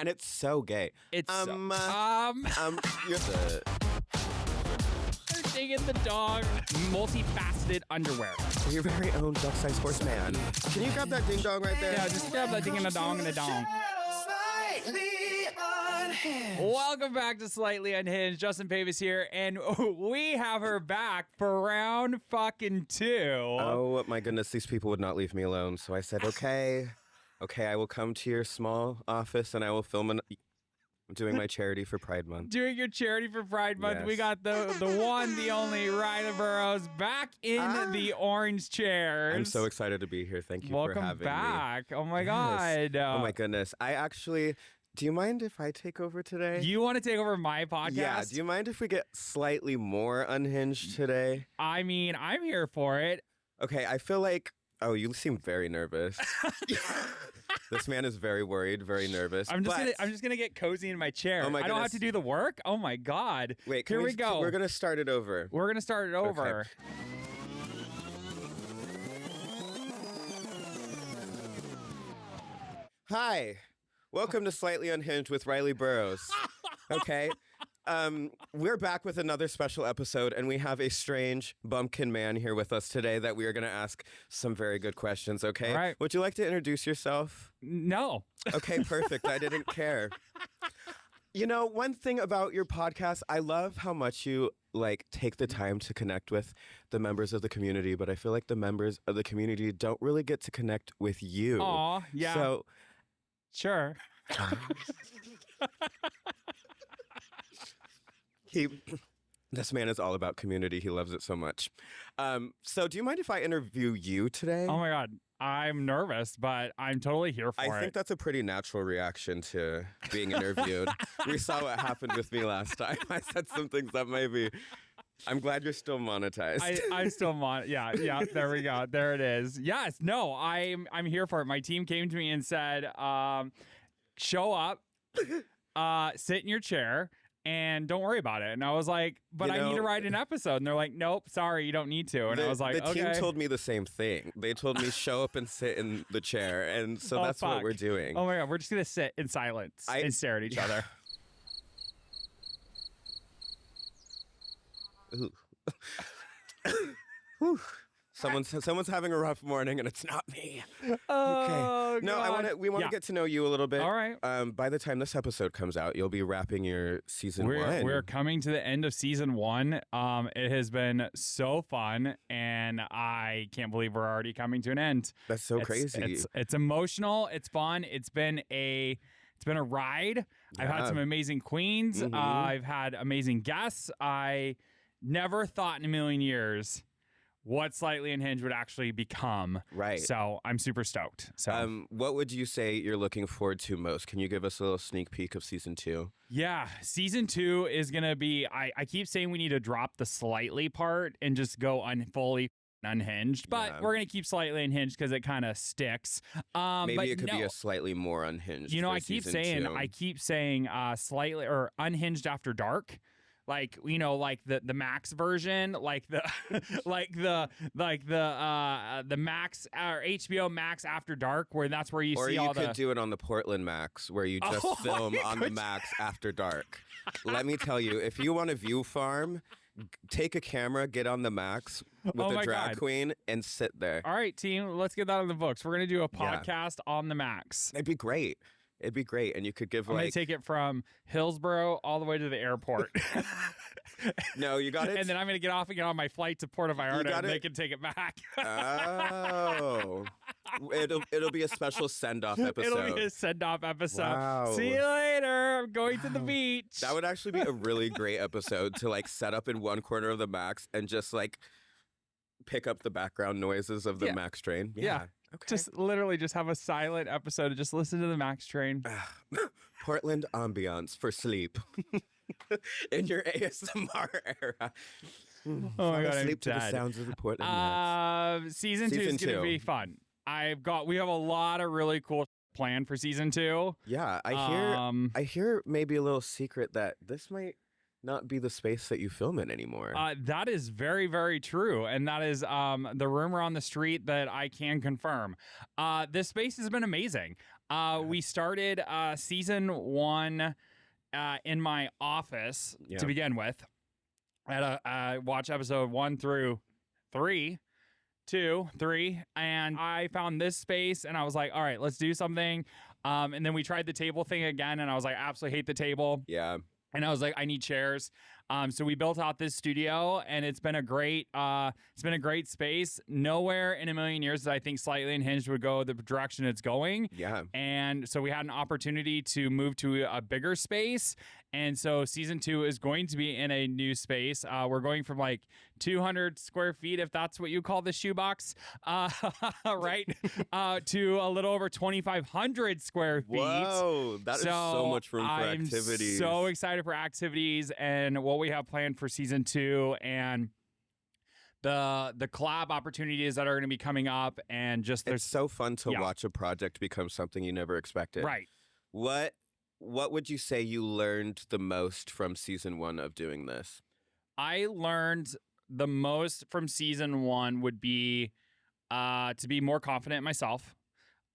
And it's so gay. It's you're the They're taking the dog. Multifaceted underwear. your very own duck-sized horse man. Can you grab that ding dong right there? Yeah, just grab that ding and a dong and a dong. Slightly Unhinged. Welcome back to Slightly Unhinged. Justin Pavis here, and we have her back for round fucking 2. Oh my goodness, these people would not leave me alone. So I said, okay, I will come to your small office and I will film I'm doing my charity for Pride Month. Doing your charity for Pride Month. Yes. We got the one, the only Riley Burrows back in the orange chairs. I'm so excited to be here. Thank you for having back. me. Oh my Yes. God. Oh my goodness. Do you mind if I take over today? You want to take over my podcast? Yeah. Do you mind if we get slightly more unhinged today? I mean, I'm here for it. Okay, I feel like... Oh, you seem very nervous. This man is very worried, very nervous. I'm just gonna get cozy in my chair. Oh my I don't have goodness. to do the work. Oh my God. Wait, here we go. We're gonna start it over. We're gonna start it over. Okay. Hi, welcome to Slightly Unhinged with Riley Burrows. Okay, we're back with another special episode, and we have a strange bumpkin man here with us today that we are going to ask some very good questions. Okay, All right. Would you like to introduce yourself? No. Okay, perfect. I didn't care. You know, one thing about your podcast, I love how much you take the time to connect with the members of the community, but I feel like the members of the community don't really get to connect with you. Aw, yeah. So Sure. This man is all about community. He loves it so much. So do you mind if I interview you today? Oh my God. I'm nervous, but I'm totally here for it. I think that's a pretty natural reaction to being interviewed. We saw what happened with me last time. I said some things that maybe... I'm glad you're still monetized. I'm still Yeah, there we go. There it is. Yes, no, I'm here for it. My team came to me and said, show up, sit in your chair, and don't worry about it. And I was like, but I need to write an episode. And they're like, nope, sorry, you don't need to. And I was like, the team told me the same thing. They told me show up and sit in the chair. And so that's what we're doing. Oh my God, we're just going to sit in silence and stare at each other. Ooh. Someone's having a rough morning, and it's not me. Oh, okay. No, God. we want to get to know you a little bit. All right. By the time this episode comes out, you'll be wrapping your season 1. We're coming to the end of season 1. It has been so fun, and I can't believe we're already coming to an end. That's so crazy. It's emotional. It's fun. It's been a ride. Yeah. I've had some amazing queens. Mm-hmm. I've had amazing guests. I never thought in a million years what Slightly Unhinged would actually become. Right. So I'm super stoked. So what would you say you're looking forward to most? Can you give us a little sneak peek of season 2? Yeah, season 2 is going to be, I keep saying we need to drop the slightly part and just go fully unhinged, but we're going to keep Slightly Unhinged because it kind of sticks. Maybe it could be a slightly more unhinged. You know, I keep saying slightly or unhinged after dark. Like, you know, like the Max version, like the Max or HBO Max After Dark, where that's where you see all the... Or you could do it on the Portland Max, where you just film on the Max After Dark. Let me tell you, if you want a view farm, take a camera, get on the Max with a drag queen, and sit there. All right, team, let's get that on the books. We're going to do a podcast on the Max. It'd be great. It'd be great. And you could give I'm going to take it from Hillsborough all the way to the airport. No, you got it. And then I'm going to get off and get on my flight to Puerto Vallarta and they can take it back. Oh. It'll be a special send-off episode. It'll be a send-off episode. Wow. See you later. I'm going to the beach. That would actually be a really great episode to set up in one corner of the Max and just pick up the background noises of the Max train. Yeah. Okay. Just literally just have a silent episode and just listen to the Max train. Portland ambiance for sleep. In your ASMR era. Oh my God, sleep to the sounds of the Portland Max. Season 2 is going to be fun. We have a lot of really cool planned for season 2. Yeah, I hear maybe a little secret that this might not be the space that you film in anymore. That is very, very true. And that is the rumor on the street that I can confirm. This space has been amazing. We started season 1 in my office to begin with. I watched episode 1 through 3, 2, 3, and I found this space, and I was like, all right, let's do something. And then we tried the table thing again, and I was like, I absolutely hate the table. Yeah. And I was like, I need chairs. So we built out this studio, and it's been a great space. Nowhere in a million years did I think Slightly Unhinged would go the direction it's going. Yeah. And so we had an opportunity to move to a bigger space. And so season 2 is going to be in a new space. We're going from like 200 square feet, if that's what you call the shoebox, right, to a little over 2,500 square feet. Whoa, that is so much room for activities. I'm so excited for activities and what we have planned for season 2 and the collab opportunities that are going to be coming up. And just it's so fun to watch a project become something you never expected. Right. What would you say you learned the most from season 1 of doing this? I learned the most from season 1 would be to be more confident in myself.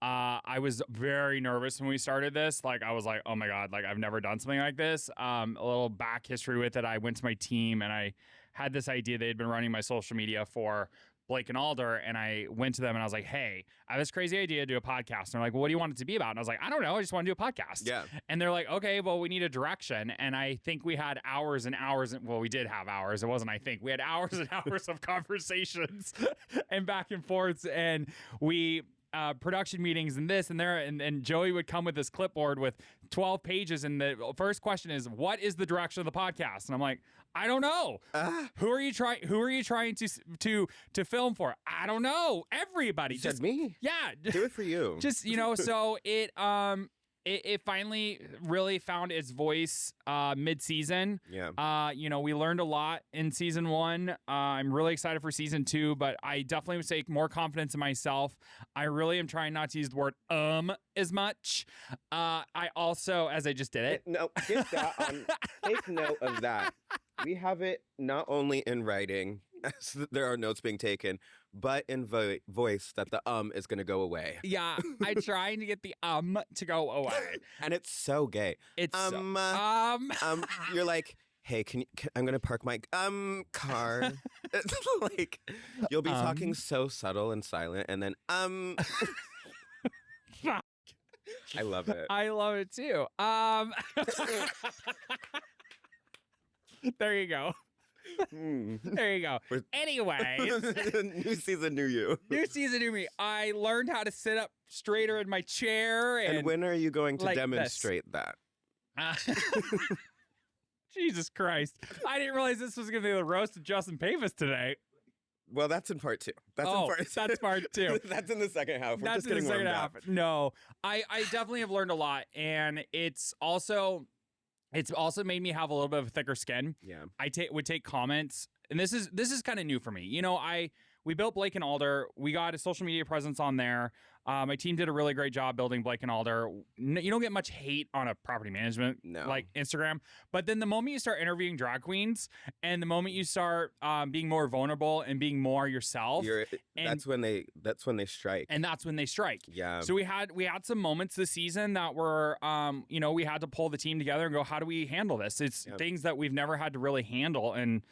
I was very nervous when we started this. Like, I was like, oh my God, like I've never done something like this. A little back history with it. I went to my team and I had this idea. They had been running my social media for Blake and Alder, and I went to them and I was like, hey, I have this crazy idea to do a podcast. And they're like, well, what do you want it to be about? And I was like, I don't know. I just want to do a podcast. Yeah. And they're like, okay, well, we need a direction. And I think we had hours and hours. Well, we did have hours. It wasn't, I think. We had hours and hours of conversations and back and forths. And we production meetings and this and there. And Joey would come with this clipboard with 12 pages. And the first question is, what is the direction of the podcast? And I'm like, I don't know. Who are you trying to film for? I don't know. Everybody. You said me. Yeah. Do it for you. Just, so it finally really found its voice mid-season. Yeah. We learned a lot in season 1. I'm really excited for season 2, but I definitely would take more confidence in myself. I really am trying not to use the word as much. I also, as I just did it. No, get that on. Take note of that. We have it not only in writing, as there are notes being taken, but in voice that the is going to go away. Yeah, I'm trying to get the to go away. And it's so gay. It's you're like, hey, I'm going to park my car. It's like, you'll be talking so subtle and silent, and then Fuck. I love it. I love it too. There you go. There you go. Anyway. New season, new you. New season, new me. I learned how to sit up straighter in my chair. And when are you going to like demonstrate that? Jesus Christ. I didn't realize this was going to be the roast of Justin Pavis today. Well, that's in part 2. That's part 2. That's in the second half. We're just getting warmed up. No, I definitely have learned a lot. And it's also made me have a little bit of a thicker skin. Yeah. I would take comments, and this is kind of new for me. We built Blake and Alder. We got a social media presence on there. My team did a really great job building Blake and Alder. You don't get much hate on a property management like Instagram. But then the moment you start interviewing drag queens and the moment you start being more vulnerable and being more yourself, that's when they strike. And that's when they strike. Yeah. So we had some moments this season that were, we had to pull the team together and go, how do we handle this? It's things that we've never had to really handle in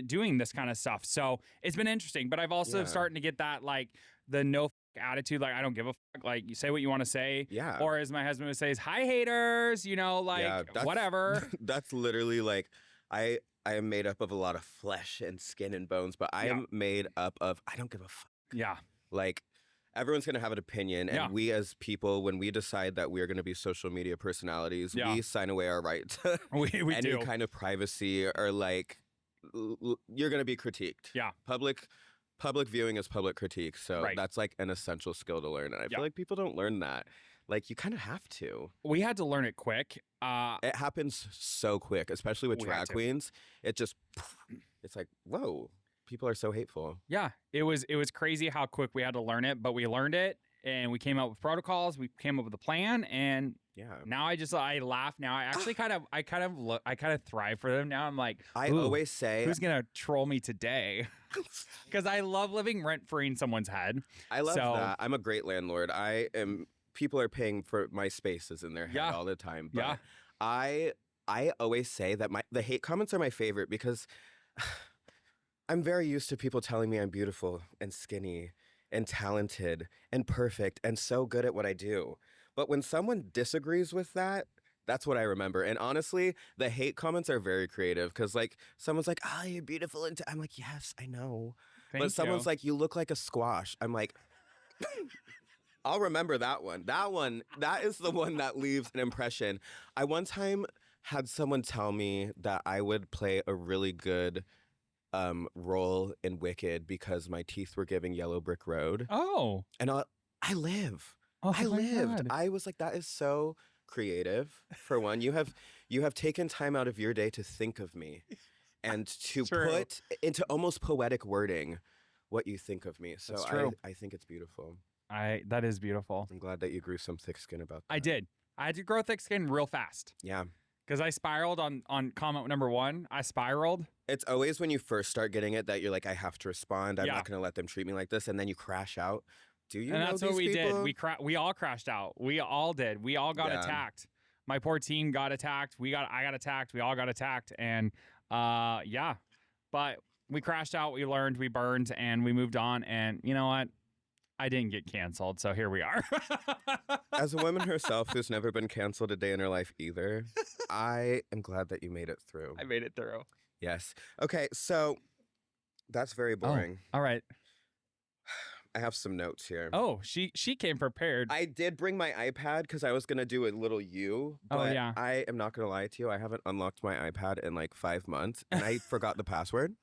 doing this kind of stuff. So it's been interesting, but I've also starting to get that like the no attitude, like I don't give a fuck, like you say what you want to say. Yeah. Or as my husband would say, is hi haters, whatever. That's literally like I am made up of a lot of flesh and skin and bones, but I am made up of I don't give a fuck. Yeah. Like everyone's going to have an opinion, and we as people, when we decide that we're going to be social media personalities, we sign away our right to we any do. kind of privacy or like you're going to be critiqued. Yeah. Public viewing is public critique, so that's like an essential skill to learn, and I feel like people don't learn that. Like you kind of have to. We had to learn it quick. It happens so quick, especially with drag queens. It just, it's like, whoa, people are so hateful. Yeah, it was crazy how quick we had to learn it, but we learned it, and we came up with protocols. We came up with a plan, and now I laugh. Now I actually kind of thrive for them. Now I'm like, I always say, who's gonna troll me today? Because I love living rent free in someone's head. I love that. I'm a great landlord. I am people are paying for my spaces in their head Yeah. all the time. But Yeah. I always say that the hate comments are my favorite because I'm very used to people telling me I'm beautiful and skinny and talented and perfect and so good at what I do. But when someone disagrees with that, that's what I remember. And honestly, the hate comments are very creative because, like, someone's like, "Oh, you're beautiful," and I'm like, "Yes, I know." Thank But someone's you. like, "You look like a squash." I'm like, I'll remember that one. That is the one that leaves an impression. I one time had someone tell me that I would play a really good role in Wicked because my teeth were giving Yellow Brick Road. Oh. And I live. Oh I my lived. God. I was like, that is so creative. For one, you have taken time out of your day to think of me and to True. put into almost poetic wording what you think of me. So That's true. I think it's beautiful. That is beautiful. I'm glad that you grew some thick skin about that. I did. I had to grow thick skin real fast Yeah. because I spiraled on comment number 1. I spiraled. It's always when you first start getting it that you're like, I have to respond. I'm Yeah. not going to let them treat me like this. And then you crash out. Do you And know that's these what we people? did. We all crashed out. We all did. We all got Yeah. attacked. My poor team got attacked. I got attacked. We all got attacked. And yeah. But we crashed out. We learned. We burned. And we moved on. And you know what? I didn't get canceled. So here we are. As a woman herself who's never been canceled a day in her life either, I am glad that you made it through. I made it through. Yes. Okay, so that's very boring. All right. I have some notes here. Oh, she came prepared. I did bring my iPad because I was going to do a little you, Oh, but yeah. I am not going to lie to you. I haven't unlocked my iPad in like 5 months, and I forgot the password.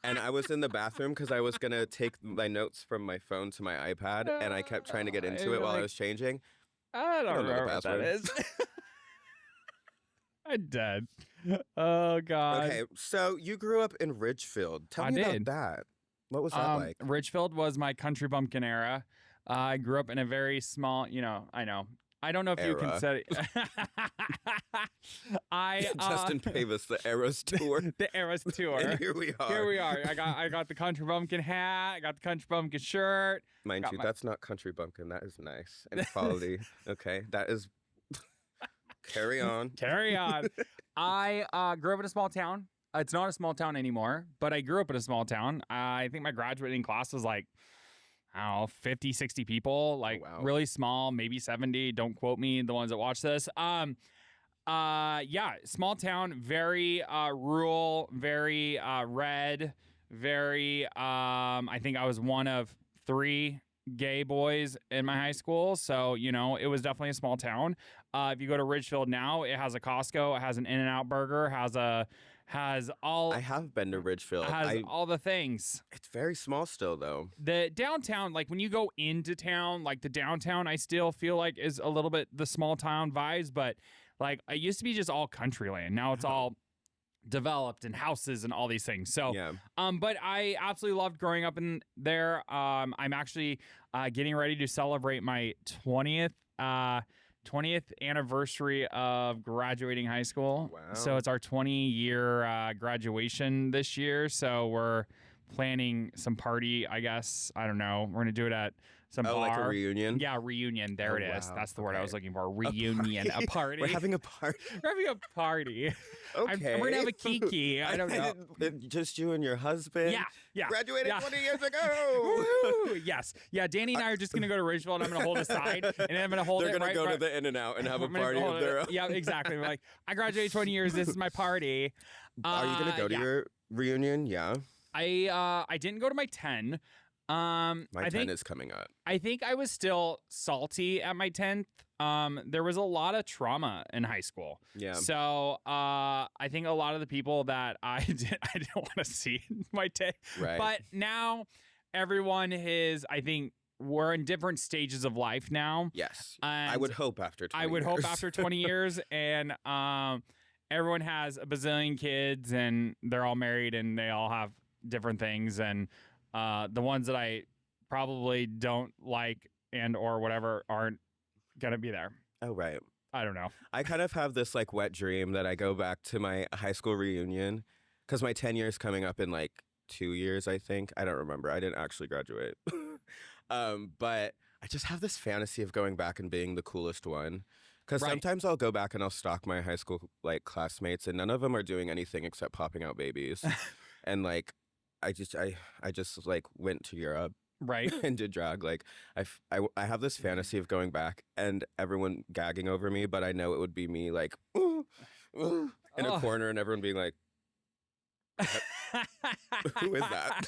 And I was in the bathroom because I was going to take my notes from my phone to my iPad, and I kept trying to get into it while I was changing. I don't know the remember what that password. is. I'm dead. Oh, God. Okay, so you grew up in Ridgefield. Tell I me did. about that. What was that like? Ridgefield was my country bumpkin era. I grew up in a very small, I know. I don't know if you can Era. say Justin Pavis, the Eras tour. the Eras tour. And here we are. Here we are. I got the country bumpkin hat. I got the country bumpkin shirt. Mind got you, my- that's not country bumpkin. That is nice and quality. Okay, that is. Carry on. Carry on. I grew up in a small town. It's not a small town anymore, but I grew up in a small town. I think my graduating class was like, I don't know, 50, 60 people, like wow. really small, maybe 70. Don't quote me, the ones that watch this. Yeah, small town, very rural, very red, very, I think I was one of 3 gay boys in my high school. So, it was definitely a small town. If you go to Ridgefield now, it has a Costco, it has an In-N-Out Burger, has all I have been to Ridgefield. has all the things. It's very small still, though. The downtown, like when you go into town, like the downtown, I still feel like is a little bit the small town vibes, but like it used to be just all country land. Now it's all developed and houses and all these things. So, Yeah. but I absolutely loved growing up in there. I'm actually getting ready to celebrate my 20th anniversary of graduating high school. Wow. So it's our 20-year graduation this year. So we're planning some party, I guess. I don't know. We're going to do it at some bar. Like a reunion? Yeah, reunion. There Oh, it is. wow. That's the word I Okay. was looking for. Reunion. A party. We're having a party. We're having a party. Okay. We're going to have a kiki. I don't know. Just you and your husband? Yeah. Graduated Yeah. 20 years ago. Woo! Yes. Yeah, Danny and I are just going to go to Ridgefield, and I'm going to hold a sign, and I'm going to hold They're it going to right go to the In-N-Out and have a I'm gonna party hold of their own. it. Yeah, exactly. We're like, I graduated 20 years. This is my party. Are you going to go to yeah. your reunion? Yeah. I didn't go to my 10. My I 10 think is coming up. I think I was still salty at my 10th. There was a lot of trauma in high school. Yeah. So I think a lot of the people that I didn't want to see in my 10th. Right. But now everyone is, I think, we're in different stages of life now. Yes. And I would hope after 20 I would years. hope after 20 years, and everyone has a bazillion kids, and they're all married, and they all have different things, and the ones that I probably don't like and or whatever aren't gonna be there. Oh, right. I don't know. I kind of have this like wet dream that I go back to my high school reunion because my 10 years coming up in like 2 years, I think. I don't remember. I didn't actually graduate. But I just have this fantasy of going back and being the coolest one. Because Right. sometimes I'll go back and I'll stalk my high school like classmates, and none of them are doing anything except popping out babies. And like, I just like went to Europe Right. and did drag. Like, I have this fantasy of going back and everyone gagging over me, but I know it would be me like in a Oh. corner and everyone being like, who is that?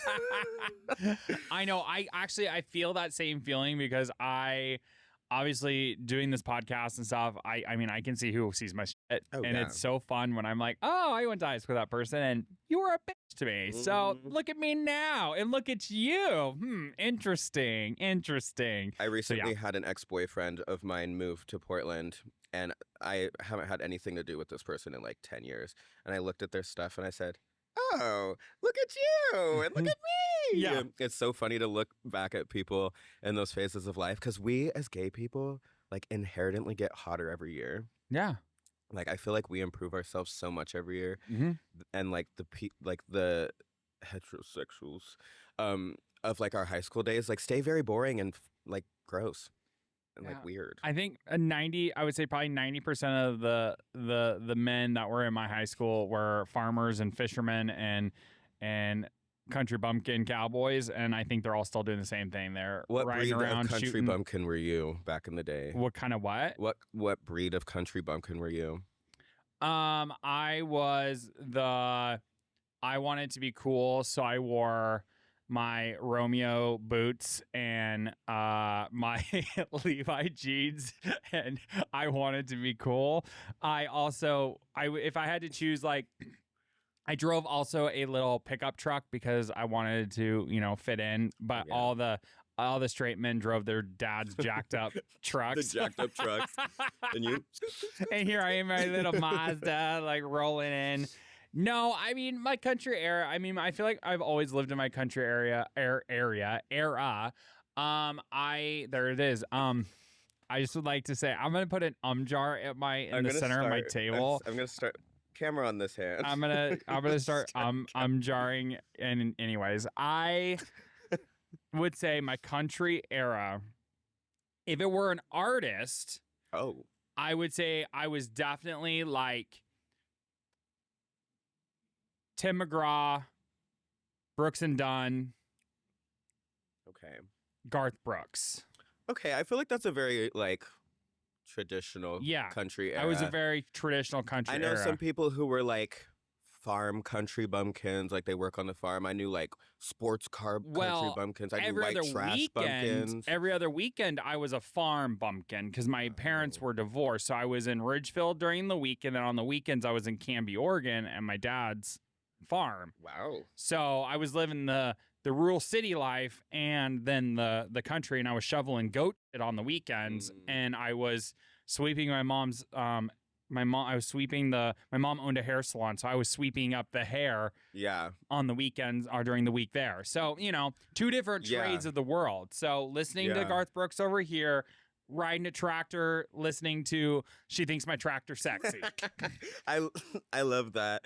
I know. I feel that same feeling because I obviously doing this podcast and stuff. I mean, I can see who sees my shit, Oh, and yeah. it's so fun when I'm like, oh, I went to high school with that person, and you were a bitch to me. So look at me now, and look at you. Interesting. I recently had an ex-boyfriend of mine move to Portland, and I haven't had anything to do with this person in like 10 years. And I looked at their stuff and I said, oh, look at you and look at me. Yeah. It's so funny to look back at people in those phases of life, because we as gay people like inherently get hotter every year. Yeah. Like, I feel like we improve ourselves so much every year. Mm-hmm. And like the heterosexuals of like our high school days like stay very boring and like gross and Yeah. like weird. I think I would say probably 90% of the men that were in my high school were farmers and fishermen and country bumpkin cowboys, and I think they're all still doing the same thing. They're What riding breed around of country shooting. bumpkin were you back in the day? What kind of what? What breed of country bumpkin were you? I wanted to be cool, so I wore my Romeo boots and my Levi jeans, and I wanted to be cool. If I had to choose, like, I drove also a little pickup truck because I wanted to, fit in. But Yeah. all the straight men drove their dad's jacked up trucks. The jacked up trucks. And you? And here I am, my little Mazda, like rolling in. No, I mean my country era. I mean, I feel like I've always lived in my country era. There it is. I just would like to say I'm gonna put an jar in the center of my table. I'm gonna start. Camera on this hand. I'm gonna start jarring. And anyways, I would say my country era. If it were an artist, Oh. I would say I was definitely like Tim McGraw, Brooks and Dunn, Okay. Garth Brooks. Okay, I feel like that's a very like traditional country era. I was a very traditional country I know era. some people who were like farm country bumpkins, like they work on the farm. I knew like sports car country bumpkins. I knew white trash bumpkins. Every other weekend, I was a farm bumpkin because my parents were divorced. So I was in Ridgeville during the week, and then on the weekends, I was in Canby, Oregon, and my dad's farm. Wow. So I was living the rural city life and then the country, and I was shoveling goat shit on the weekends, and I was sweeping my mom's my mom owned a hair salon, so I was sweeping up the hair on the weekends or during the week there. So, two different trades of the world. So listening to Garth Brooks over here, riding a tractor, listening to She Thinks My Tractor Sexy. I love that.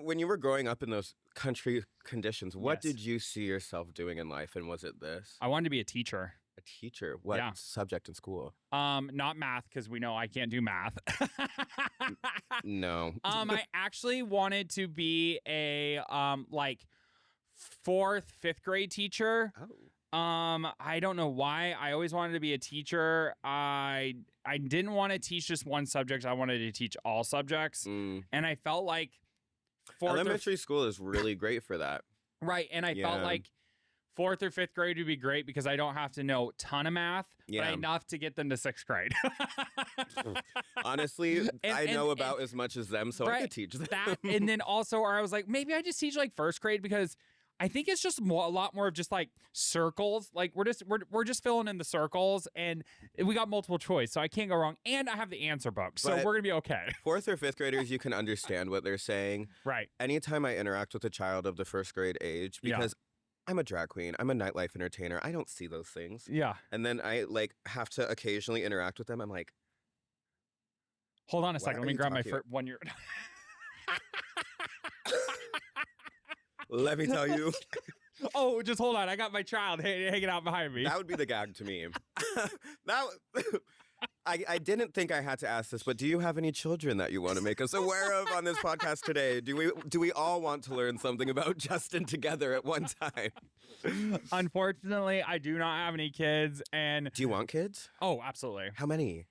When you were growing up in those country conditions, what did you see yourself doing in life, and was it this? I wanted to be a teacher. A teacher? What subject in school? Not math, because we know I can't do math. No. I actually wanted to be a like 4th, 5th grade teacher. Oh. I don't know why. I always wanted to be a teacher. I didn't want to teach just one subject. I wanted to teach all subjects. And I felt like elementary school is really great for that. Right. And I felt like 4th or 5th grade would be great because I don't have to know a ton of math, but enough to get them to 6th grade. Honestly, I know about as much as them, so I could teach them. That, and then also, or I was like, maybe I just teach like 1st grade because I think it's just a lot more of just like circles. Like we're just filling in the circles, and we got multiple choice, so I can't go wrong. And I have the answer book, so we're gonna be okay. 4th or 5th graders, you can understand what they're saying. Right. Anytime I interact with a child of the 1st grade age, because I'm a drag queen, I'm a nightlife entertainer, I don't see those things. Yeah. And then I like have to occasionally interact with them. I'm like, hold on a second. Let me grab my 1 year. Let me tell you. Oh, just hold on. I got my child hanging out behind me. That would be the gag to me. I didn't think I had to ask this, but do you have any children that you want to make us aware of on this podcast today? Do we all want to learn something about Justin together at one time? Unfortunately, I do not have any kids. And Do you want kids? oh, absolutely. How many?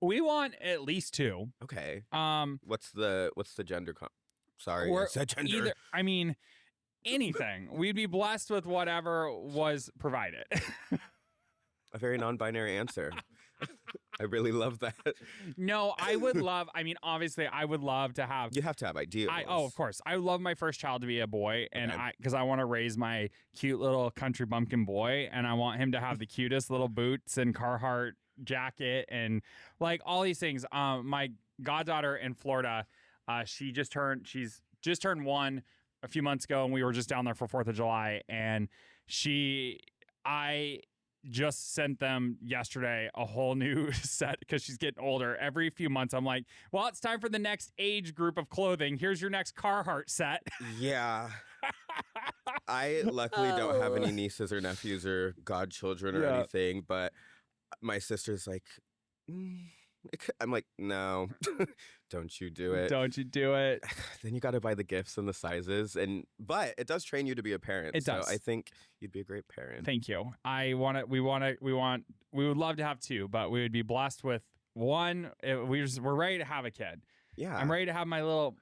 We want at least 2. Okay. Um, What's the gender? Sorry, I or said gender. either. I mean, anything. We'd be blessed with whatever was provided. A very non-binary answer. I really love that. No, I would love. I mean, obviously, I would love to have. You have to have ideals. Of course. I would love my first child to be a boy, and Okay. because I want to raise my cute little country bumpkin boy, and I want him to have the cutest little boots and Carhartt jacket and like all these things. My goddaughter in Florida, she's just turned 1 a few months ago, and we were just down there for 4th of July, and I just sent them yesterday a whole new set because she's getting older. Every few months, I'm like, well, it's time for the next age group of clothing. Here's your next Carhartt set. Yeah. I luckily don't have any nieces or nephews or godchildren or Yeah. anything, but my sister's like, I'm like, no, don't you do it. Don't you do it. Then you got to buy the gifts and the sizes, but it does train you to be a parent. It does. So I think you'd be a great parent. Thank you. We would love to have 2, but we would be blessed with 1. We're ready to have a kid. Yeah. I'm ready to have my little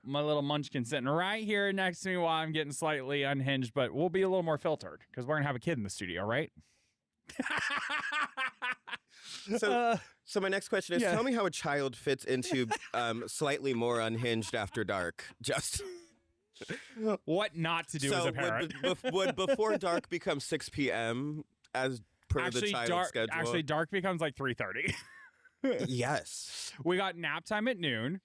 munchkin sitting right here next to me while I'm getting slightly unhinged, but we'll be a little more filtered because we're gonna have a kid in the studio, right? So my next question is, yeah. tell me how a child fits into slightly more unhinged after dark. Just What not to do as a parent. would before dark become 6 p.m. as per the child's schedule? Actually, dark becomes like 3:30. Yes. We got nap time at noon,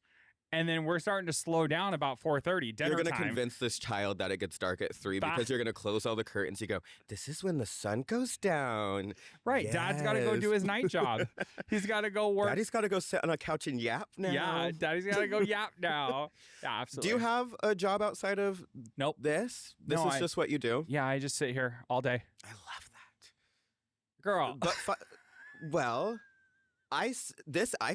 and then we're starting to slow down about 4:30. Dinner You're going to time. convince this child that it gets dark at 3 because you're going to close all the curtains. You go, this is when the sun goes down. Right. Yes. Dad's got to go do his night job. He's got to go work. Daddy's got to go sit on a couch and yap now. Yeah, Daddy's got to go yap now. Yeah, Do absolutely. you have a job outside of Nope. this? This No, is just what you do? Yeah, I just sit here all day. I love that. Girl. But well, I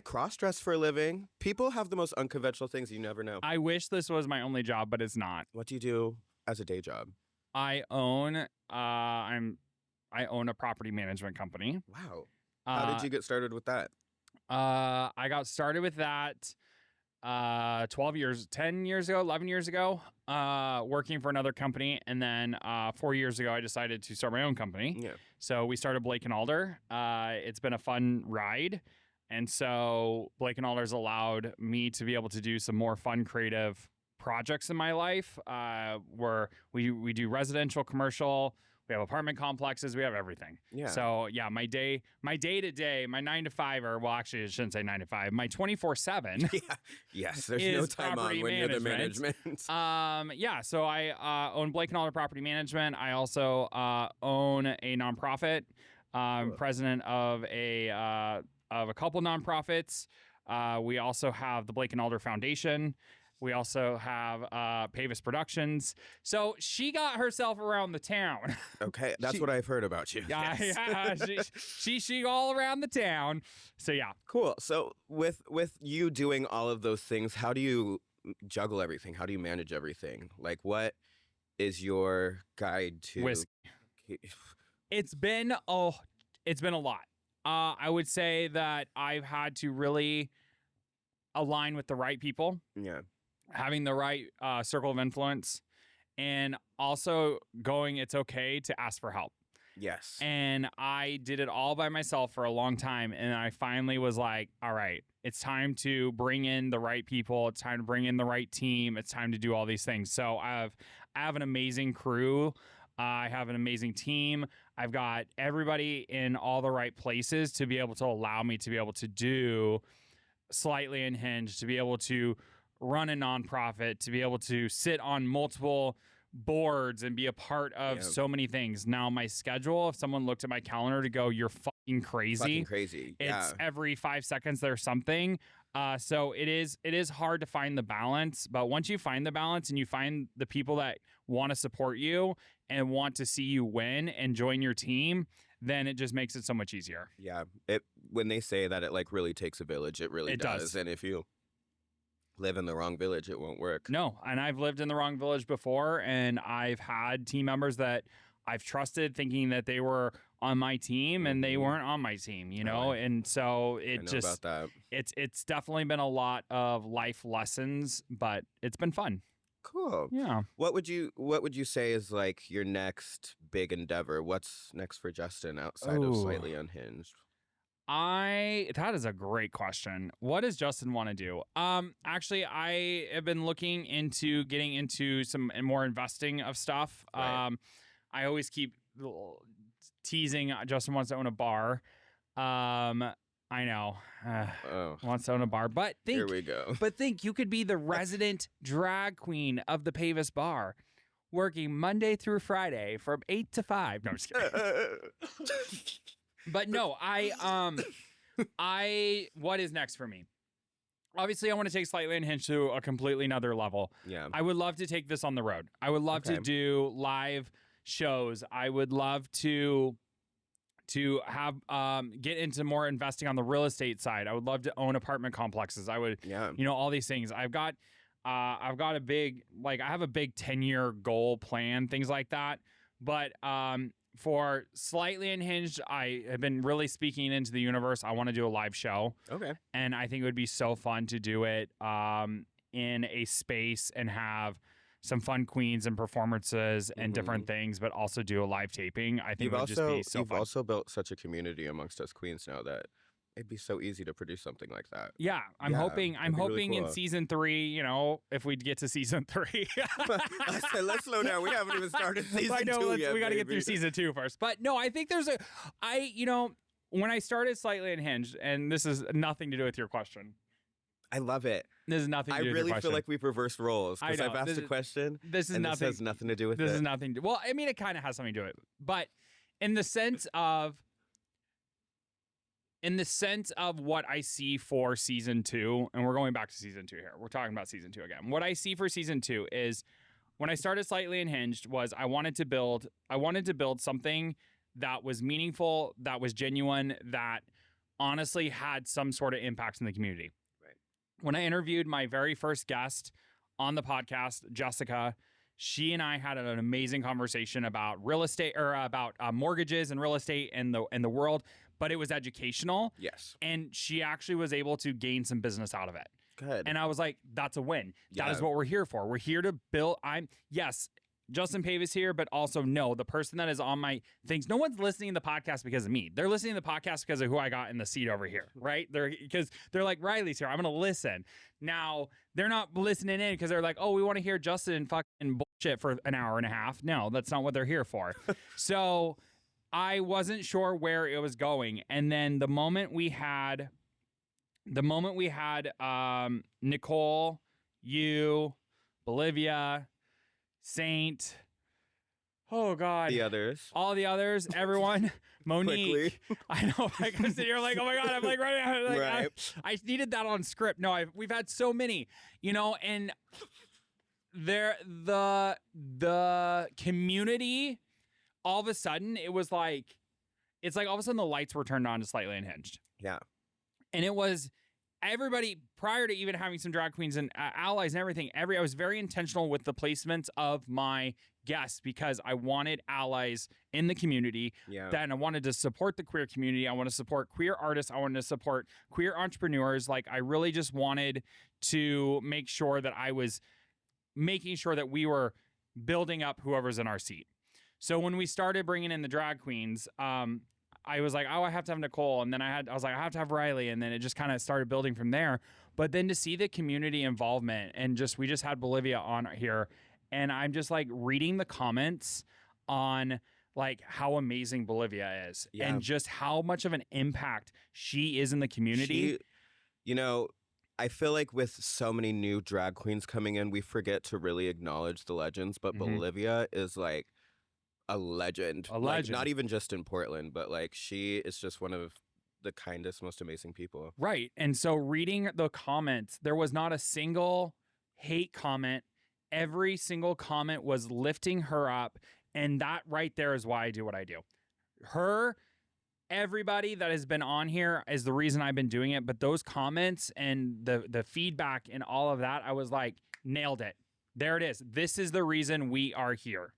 cross-dress for a living. People have the most unconventional things you never know. I wish this was my only job, but it's not. What do you do as a day job? I own I own a property management company. Wow. How did you get started with that? I got started with that 11 years ago, working for another company. And then 4 years ago, I decided to start my own company. Yeah. So we started Blake and Alder. It's been a fun ride. And so Blake and Alder's allowed me to be able to do some more fun, creative projects in my life where we do residential, commercial. We have apartment complexes. We have everything. Yeah. So yeah, my day to day, my 9 to 5, or well, actually, I shouldn't say 9 to 5. My 24/7. Yeah. Yes. There's Is no time on property when you're the management. Yeah. So I own Blake and Alder Property Management. I also own a nonprofit. President of a couple nonprofits. We also have the Blake and Alder Foundation. We also have Pavis Productions. So she got herself around the town. Okay, that's what I've heard about you. Yeah, Yes. yeah. She all around the town. So yeah. Cool. So with you doing all of those things, how do you juggle everything? How do you manage everything? Like, what is your guide to Whiskey. It's been a lot. I would say that I've had to really align with the right people. Yeah. Having the right circle of influence, and also it's okay to ask for help. Yes. And I did it all by myself for a long time, and I finally was like, all right, it's time to bring in the right people. It's time to bring in the right team. It's time to do all these things. So I have an amazing crew. I have an amazing team. I've got everybody in all the right places to be able to allow me to be able to do Slightly Unhinged, to be able to run a nonprofit, to be able to sit on multiple boards and be a part of so many things. Now, my schedule, if someone looked at my calendar to go, you're fucking crazy. Fucking crazy. Yeah. It's every 5 seconds there's something. So it is hard to find the balance. But once you find the balance and you find the people that want to support you and want to see you win and join your team, then it just makes it so much easier. Yeah. When they say that it like really takes a village, it really does. And if you live in the wrong village, it won't work. No, and I've lived in the wrong village before, and I've had team members that I've trusted thinking that they were on my team and they weren't on my team, you know? Right. And so it just, about that. it's definitely been a lot of life lessons, but it's been fun. Cool. Yeah. What would you say is like your next big endeavor? What's next for Justin outside of Slightly Unhinged? That is a great question. What does Justin want to do? Actually, I have been looking into getting into some more investing of stuff. Right. I always keep teasing Justin wants to own a bar. I know. Wants to own a bar. But Here we go. But think you could be the resident drag queen of the Pavis bar, working Monday through Friday from 8 to 5. No, I'm just kidding. But no, what is next for me? Obviously, I want to take Slightly Unhinged to a completely another level. Yeah. I would love to take this on the road. I would love to do live shows. I would love to have get into more investing on the real estate side. I would love to own apartment complexes. I would, all these things. I've got a big, I have a big 10-year goal plan, things like that. But for Slightly Unhinged, I have been really speaking into the universe. I want to do a live show. Okay. And I think it would be so fun to do it in a space and have some fun queens and performances and different things, but also do a live taping. I think it would just be so You've fun. also built such a community amongst us queens now that it'd be so easy to produce something like that. Yeah, I'm hoping really cool. in season 3, if we get to season 3. I said, let's slow down. We haven't even started season 2 yet. We got to get through season 2 first. But no, I think when I started Slightly Unhinged, and this is nothing to do with your question. I love it. This is nothing to do with your really question. feel like we've reversed roles because I've asked a question. This has nothing to do with it. This is nothing. Well, I mean, it kind of has something to do with it. But in the sense of what I see for season 2, and we're going back to season 2 here. We're talking about season 2 again. What I see for season 2 is when I started Slightly Unhinged was I wanted to build something that was meaningful, that was genuine, that honestly had some sort of impact in the community. Right. When I interviewed my very first guest on the podcast, Jessica, she and I had an amazing conversation about real estate or about mortgages and real estate and the world, but it was educational. Yes. And she actually was able to gain some business out of it. Good. And I was like, that's a win. Yeah. That is what we're here for. We're here to build. Justin Pavis here, but also no, the person that is on my things. No one's listening to the podcast because of me. They're listening to the podcast because of who I got in the seat over here, right? Because they're like, Riley's here. I'm going to listen. Now, they're not listening in because they're like, oh, we want to hear Justin fucking bullshit for an hour and a half. No, that's not what they're here for. So I wasn't sure where it was going. And then the moment we had Nicole, you, Bolivia, Saint, oh God. All the others, everyone, Monique. I know, like I'm sitting here like, oh my God, I'm like running out. Like, right. I needed that on script. No, we've had so many, and the community, all of a sudden, it's like all of a sudden the lights were turned on to Slightly Unhinged. Yeah. And it was everybody, prior to even having some drag queens and allies and everything, I was very intentional with the placements of my guests because I wanted allies in the community. Yeah. Then I wanted to support the queer community. I want to support queer artists. I wanted to support queer entrepreneurs. Like I really just wanted to make sure that I was making sure that we were building up whoever's in our seat. So when we started bringing in the drag queens, I was like, oh, I have to have Nicole. And then I was like, I have to have Riley. And then it just kind of started building from there. But then to see the community involvement and we just had Bolivia on here. And I'm just like reading the comments on like how amazing Bolivia is and just how much of an impact she is in the community. I feel like with so many new drag queens coming in, we forget to really acknowledge the legends. But Bolivia is like a legend. Like, not even just in Portland, but like she is just one of the kindest, most amazing people. Right. And so reading the comments, there was not a single hate comment. Every single comment was lifting her up And that right there is why I do what I do. Everybody that has been on here is the reason I've been doing it. But those comments and the feedback and all of that, I was like, nailed it. There it is. This is the reason we are here.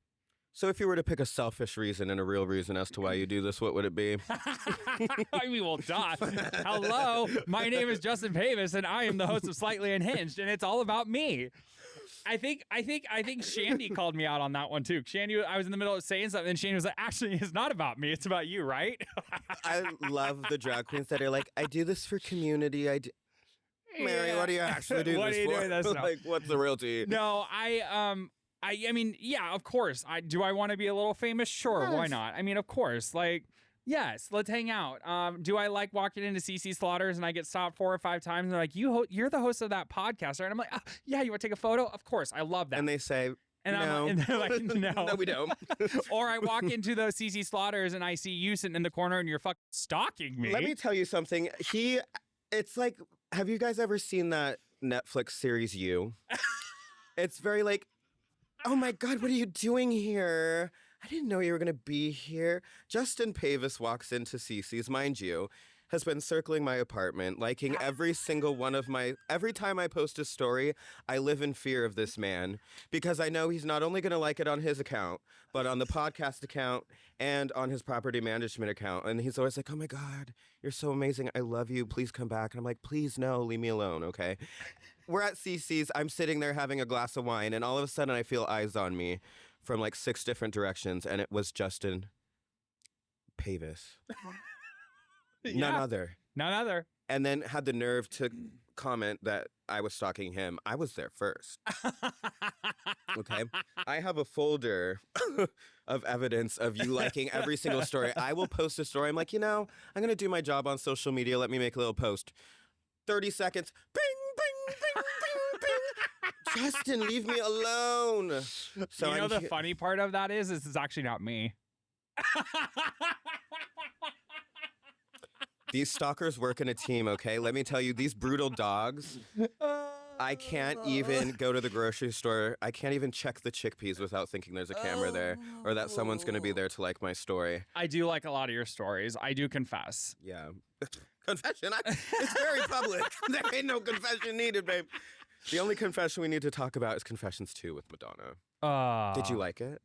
So if you were to pick a selfish reason and a real reason as to why you do this, what would it be? I mean, well, duh. Hello, my name is Justin Pavis, and I am the host of Slightly Unhinged, and it's all about me. I think Shandy called me out on that one too. Shandy, I was in the middle of saying something, and Shandy was like, "Actually, it's not about me. It's about you, right?" I love the drag queens that are like, "I do this for community. I do." Mary, what do you actually do What this are you for? doing this now? Like, what's the real tea? No, I mean, yeah, of course. Do I want to be a little famous? Sure, Yes. why not? I mean, of course. Like, yes, let's hang out. Do I like walking into CC Slaughters and I get stopped 4 or 5 times and they're like, you're the host of that podcast, right? And I'm like, yeah, you want to take a photo? Of course, I love that. And they say, And no. and they're like, no. No, we don't. Or I walk into those CC Slaughters and I see you sitting in the corner and you're fucking stalking me. Let me tell you something. It's like, have you guys ever seen that Netflix series You? It's very like, oh my God, what are you doing here? I didn't know you were going to be here. Justin Pavis walks into Cece's, mind you, has been circling my apartment, liking every single one of every time I post a story, I live in fear of this man because I know he's not only going to like it on his account, but on the podcast account and on his property management account. And he's always like, oh my God, you're so amazing. I love you. Please come back. And I'm like, please, no, leave me alone, okay? We're at CC's. I'm sitting there having a glass of wine, and all of a sudden I feel eyes on me from like 6 different directions, and it was Justin Pavis. None other. None other. And then had the nerve to comment that I was stalking him. I was there first. Okay. I have a folder of evidence of you liking every single story. I will post a story. I'm like, I'm going to do my job on social media. Let me make a little post. 30 seconds. Bing, bing, bing, bing, bing. Justin, leave me alone. So the funny part of that is it's actually not me. These stalkers work in a team, okay? Let me tell you, these brutal dogs, I can't even go to the grocery store. I can't even check the chickpeas without thinking there's a camera there or that someone's going to be there to like my story. I do like a lot of your stories. I do confess. Yeah. Confession? It's very public. There ain't no confession needed, babe. The only confession we need to talk about is Confessions 2 with Madonna. Did you like it?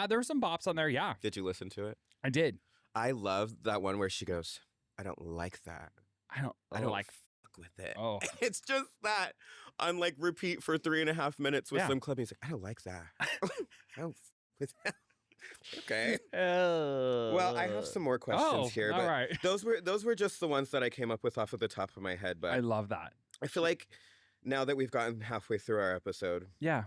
There were some bops on there, yeah. Did you listen to it? I did. I love that one where she goes, I don't like that. I don't like fuck with it. Oh. It's just that on like repeat for 3.5 minutes with some club music. I don't like that. I don't fuck with that. Okay. Well, I have some more questions here, but all right. those were just the ones that I came up with off of the top of my head. But I love that. I feel like now that we've gotten halfway through our episode, Yeah.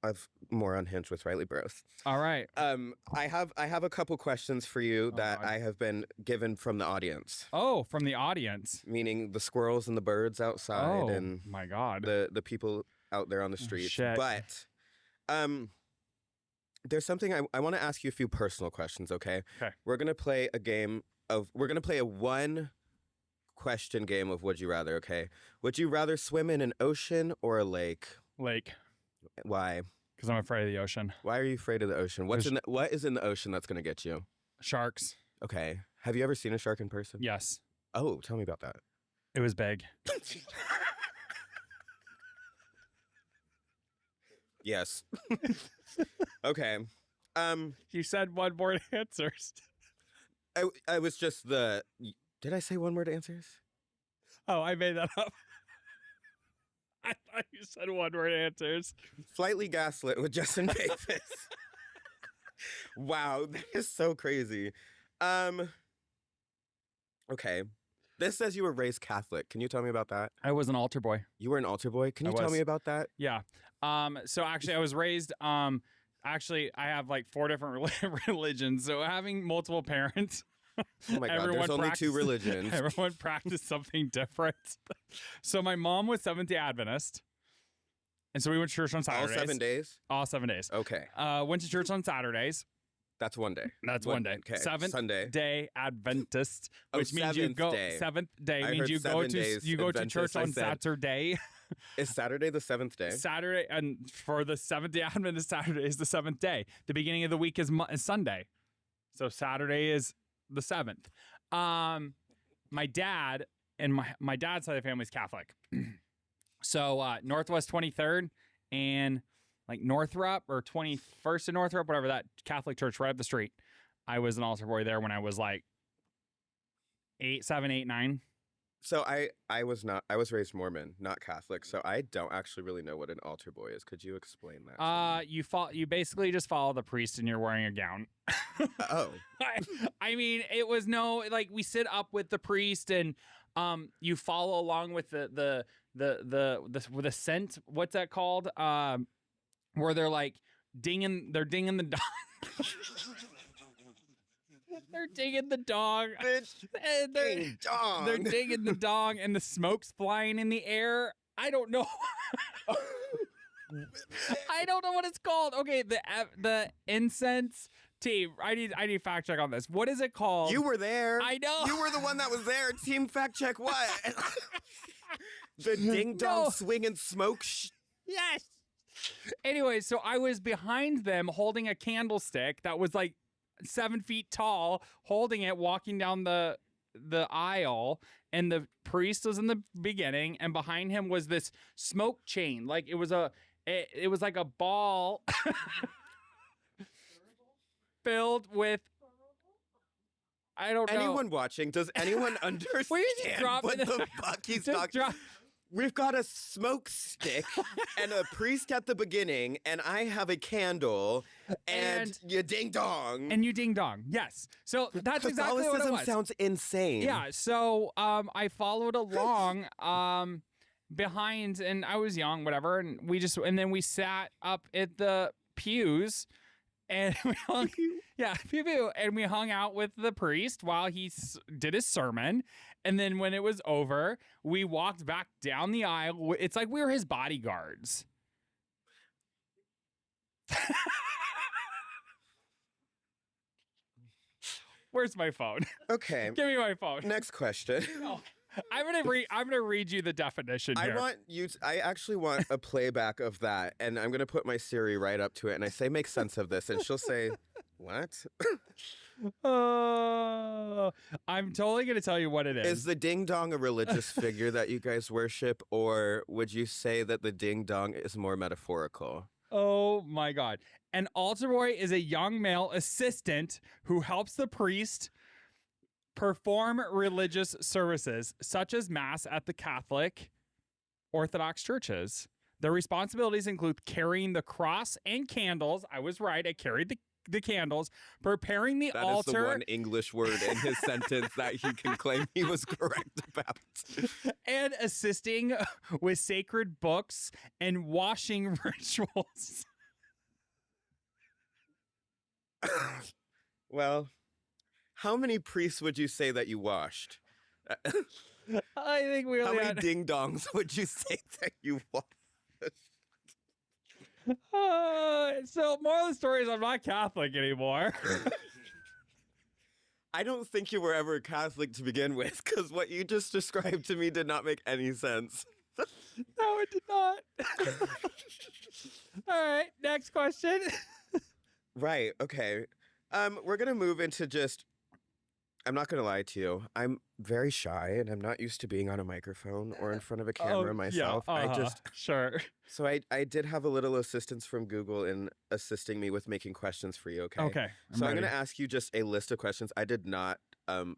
of more Unhinged with Riley Burrows. All right. I have a couple questions for you that God. I have been given from the audience. Oh, from the audience. Meaning the squirrels and the birds outside and my God. the people out there on the streets. Shit. But there's something I want to ask you a few personal questions, okay? Okay. We're going to play a 1 question game of Would You Rather, okay? Would you rather swim in an ocean or a lake? Lake. Why? Because I'm afraid of the ocean. Why are you afraid of the ocean? What is in the ocean that's going to get you? Sharks. Okay. Have you ever seen a shark in person? Yes. Oh, tell me about that. It was big. Yes. Okay. You said one word answers. I was just did I say one word answers? Oh, I made that up. I thought you said one word answers. Slightly gaslit with Justin Pavis. Wow, that is so crazy. Okay. This says you were raised Catholic. Can you tell me about that? I was an altar boy. You were an altar boy? Can you tell me about that? Yeah. So actually I was raised, actually I have like 4 different religions. So having multiple parents. Oh my God, there's only 2 religions. Everyone practiced something different. So my mom was Seventh-day Adventist. And so we went to church on Saturdays. All 7 days? All 7 days. Okay. Went to church on Saturdays. That's one day. That's one day. Okay. Seventh-day Adventist, which means you go day. 7th day I means heard you go 7 days to church on Adventist, I said. Saturday. Is Saturday the 7th day? Saturday, and for the Seventh-day Adventist, Saturday is the 7th day. The beginning of the week is Sunday, so Saturday is the 7th. My dad and my dad's side of the family is Catholic, so Northwest 23rd and like Northrop or 21st and Northrop, whatever, that Catholic church right up the street. I was an altar boy there when I was like 7, 8, 9. So I was raised Mormon, not Catholic, so I don't actually really know what an altar boy is. Could you explain that to me? You basically just follow the priest and you're wearing a gown. Oh. I mean, it was we sit up with the priest and you follow along with the scent. What's that called? Where they're like dinging the dong. They're digging the dong. They're digging the dong, and the smoke's flying in the air. I don't know. I don't know what it's called. Okay, the incense team. I need fact check on this. What is it called? You were there. I know. You were the one that was there. Team fact check what? The ding dong swinging smoke. Yes. Anyway, so I was behind them holding a candlestick that was like 7 feet tall, holding it, walking down the aisle, and the priest was in the beginning, and behind him was this smoke chain. Like it was like a ball filled with, I don't know. Anyone watching, does anyone understand what the fuck he's talking? We've got a smoke stick and a priest at the beginning, and I have a candle, and you ding dong. And you ding dong, yes. So that's exactly what it was. Catholicism sounds insane. Yeah, so I followed along behind, and I was young, whatever, and then we sat up at the pews, and we hung, and we hung out with the priest while he did his sermon. And then when it was over, we walked back down the aisle. It's like we were his bodyguards. Where's my phone? Okay. Give me my phone. Next question. No. I'm gonna read you the definition here. I actually want a playback of that, and I'm gonna put my Siri right up to it, and I say, make sense of this, and she'll say, what? I'm totally gonna tell you what it is. Is the ding dong a religious figure that you guys worship, or would you say that the ding dong is more metaphorical? Oh my God. An altar boy is a young male assistant who helps the priest perform religious services, such as Mass at the Catholic Orthodox churches. Their responsibilities include carrying the cross and candles. I was right. I carried the candles, preparing the altar. That is the one English word in his sentence that he can claim he was correct about. And assisting with sacred books and washing rituals. Well, how many priests would you say that you washed? I think we only How many ding dongs would you say that you washed? So moral of the story is I'm not Catholic anymore. I don't think you were ever Catholic to begin with, because what you just described to me did not make any sense. No, it did not. All right, next question. Right, okay. We're going to move into I'm not going to lie to you. I'm very shy, and I'm not used to being on a microphone or in front of a camera myself. Yeah, sure. So I did have a little assistance from Google in assisting me with making questions for you, okay? Okay. I'm going to ask you just a list of questions. I did not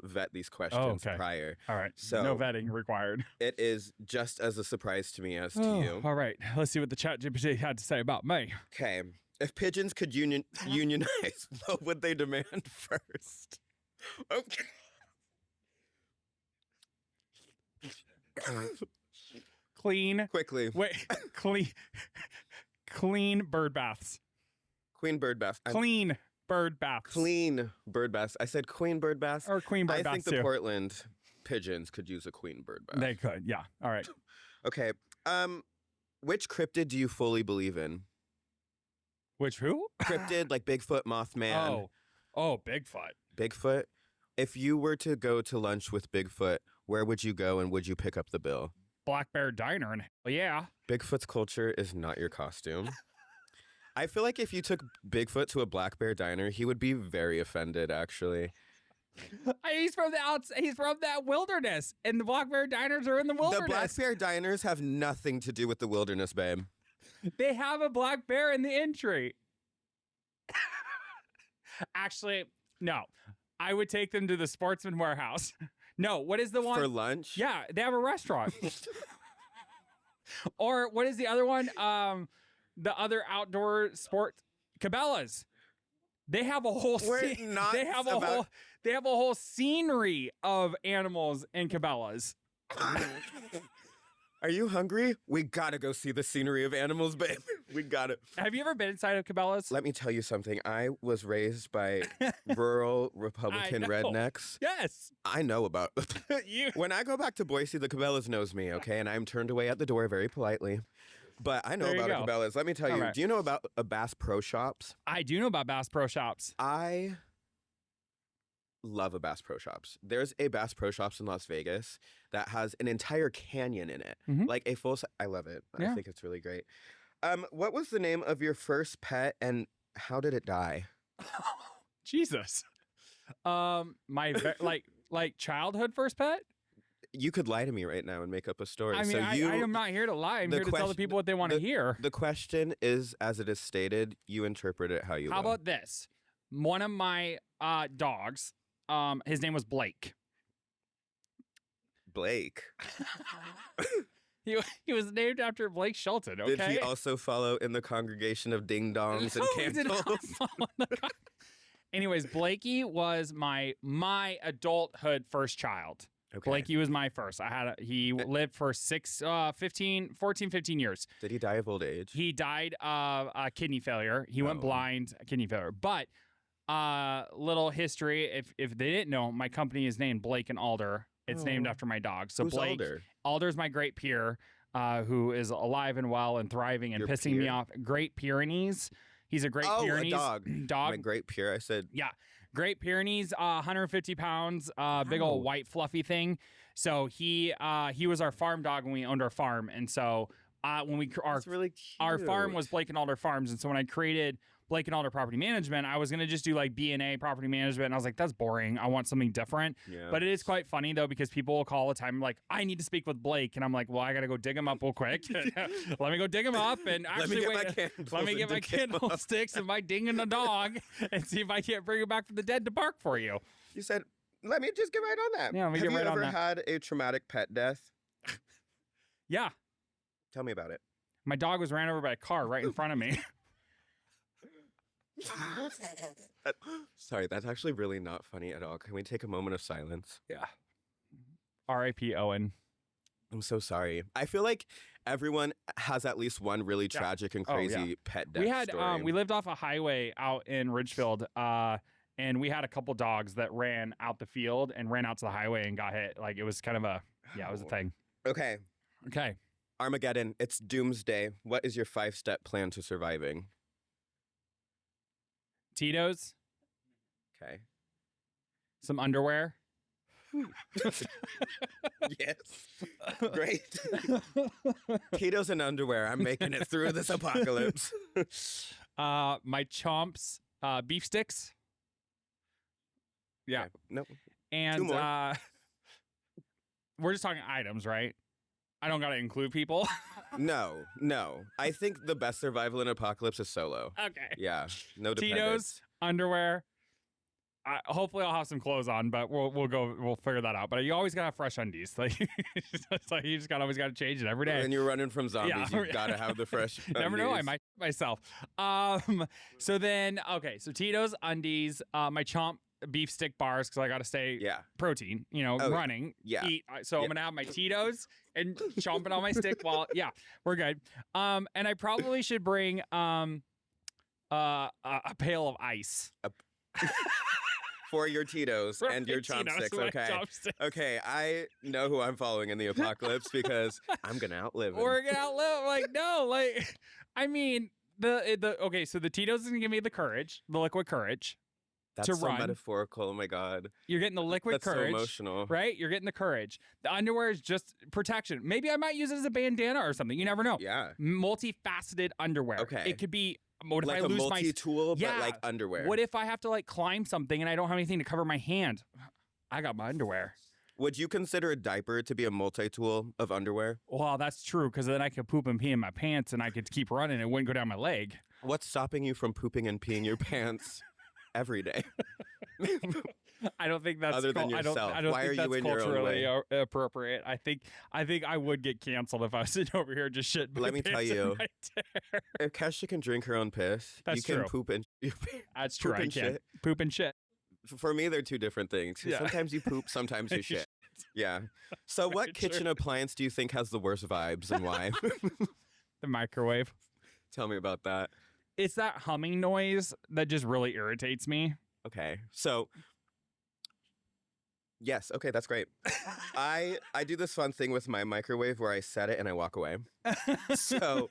vet these questions prior. All right. So no vetting required. It is just as a surprise to me as to you. All right. Let's see what the chat GPT had to say about me. Okay. If pigeons could unionize, what would they demand first? Okay. Clean. Quickly. Wait. Clean bird baths. Queen bird bath. Clean bird baths. Clean bird baths. I said queen bird baths. Or queen bird baths. I think the Portland pigeons could use a queen bird bath. They could, yeah. All right. Okay. Which cryptid do you fully believe in? Which who? Cryptid, like Bigfoot, Mothman. Oh, Bigfoot. Bigfoot? If you were to go to lunch with Bigfoot, where would you go and would you pick up the bill? Black Bear Diner, and hell yeah. Bigfoot's culture is not your costume. I feel like if you took Bigfoot to a Black Bear Diner, he would be very offended, actually. He's from he's from that wilderness, and the Black Bear Diners are in the wilderness. The Black Bear Diners have nothing to do with the wilderness, babe. They have a black bear in the entry. Actually, no. I would take them to the Sportsman Warehouse. No, what is the one? For lunch? Yeah, they have a restaurant. Or what is the other one? The other outdoor sport, Cabela's. They have a whole they have a whole scenery of animals in Cabela's. Are you hungry? We gotta go see the scenery of animals, babe. We gotta. Have you ever been inside of Cabela's? Let me tell you something. I was raised by rural Republican rednecks. Yes. I know about You. When I go back to Boise, the Cabela's knows me, okay? And I'm turned away at the door very politely. But I know There you about a go. Cabela's. Let me tell you. right. Do you know about a Bass Pro Shops? I do know about Bass Pro Shops. I love a Bass Pro Shops. There's a Bass Pro Shops in Las Vegas that has an entire canyon in it. Mhm. Like a full I love it. Yeah. I think it's really great. What was the name of your first pet and how did it die? Jesus. Like childhood first pet? You could lie to me right now and make up a story. I mean, so I am not here to lie. I'm the here to tell the question- people what they want to hear. The question is, as it is stated, you interpret it how you How will. about this? One of my dogs, his name was Blake. Blake? He was named after Blake Shelton, okay? Did he also follow in the congregation of ding-dongs and No, he did not candles? follow the Anyways, Blakey was my adulthood first child. Okay. Blakey was my first. He lived for 15 years. Did he die of old age? He died of kidney failure. He went Oh. blind, kidney failure. But little history, if they didn't know, my company is named Blake and Alder. It's named Oh. after my dog. So Who's Blake, Alder? Alder's my great peer, who is alive and well and thriving and Your pissing me peer? off. Great Pyrenees. He's a Great Oh, Pyrenees a dog. dog. My great peer. I said, Great Pyrenees, 150 pounds, big old Wow. white fluffy thing. So he was our farm dog when we owned our farm, and so when we that's really cute. our farm was Blake and Alder Farms, and so when I created Blake and Alder Property Management, I was gonna just do like B&A Property Management, and I was like, that's boring. I want something different. Yeah. But it is quite funny though, because people will call all the time like, I need to speak with Blake, and I'm like, well, I gotta go dig him up real quick. Let me go dig him up, and actually let me get my candlesticks and my ding and the dog, and see if I can't bring him back from the dead to bark for you. You said, let me just get right on that. Yeah, let me Have get right on you that. ever had a traumatic pet death? Yeah, Tell me about it. my dog was ran over by a car right in front of me. Sorry, that's actually really not funny at all. Can we take a moment of silence? Yeah. R.I.P. Owen. I'm so sorry. I feel like everyone has at least one really Yeah. tragic and Oh, yeah. crazy pet death We had story. we lived off a highway out in Ridgefield, and we had a couple dogs that ran out the field and ran out to the highway and got hit. Like it was kind of it was a thing. Okay, Okay. Armageddon, it's doomsday. What is your 5-step plan to surviving? Tito's, Okay. some underwear. Yes. Great. Tito's and underwear. I'm making it through this apocalypse. My chomps, beef sticks. Yeah. Okay, nope. And more. we're just talking items, right? I don't gotta include people. No. I think the best survival in apocalypse is solo. Okay. Yeah. No dependence. Tito's, underwear. Hopefully, I'll have some clothes on, but we'll figure that out. But you always gotta have fresh undies. Like, it's like you just always gotta change it every day. When you're running from zombies, Yeah. you've got to have the fresh Never know, I undies. might myself. So then, okay, so Tito's undies, my chomp beef stick bars because I gotta stay Yeah. protein. Oh, running. yeah. Eat. So I'm Yeah. gonna have my Tito's and chomping on my stick while we're good. And I probably should bring a pail of ice. For your Tito's For and your my Tito's, chopsticks. my Okay. chopsticks. Okay, I know who I'm following in the apocalypse because I'm gonna outlive him. We're gonna outlive. Like no, I mean okay. So the Tito's is gonna give me the courage, the liquid courage. That's to so run. metaphorical. Oh my God. You're getting the liquid That's courage. so emotional. Right? You're getting the courage. The underwear is just protection. Maybe I might use it as a bandana or something. You never know. Yeah. Multifaceted underwear. Okay. It could be, what if Like I a lose my... multi-tool, Yeah. but like underwear. What if I have to like climb something and I don't have anything to cover my hand? I got my underwear. Would you consider a diaper to be a multi-tool of underwear? Well, that's true, because then I could poop and pee in my pants and I could keep running and it wouldn't go down my leg. What's stopping you from pooping and peeing your pants every day? I don't think that's Other than yourself. I don't Why think are you that's in your own culturally way? appropriate. I think I would get canceled if I was sitting over here just shitting my Let me pants tell you. right there. If Kesha can drink her own piss, That's you can true. poop and That's true. Poop I and can shit. poop and shit. For me, they're two different things. Yeah. Sometimes you poop, sometimes you shit. Yeah. So Very what kitchen true. appliance do you think has the worst vibes and why? The microwave. Tell me about that. It's that humming noise that just really irritates me. Okay. So yes, okay, that's great. I do this fun thing with my microwave where I set it and I walk away. So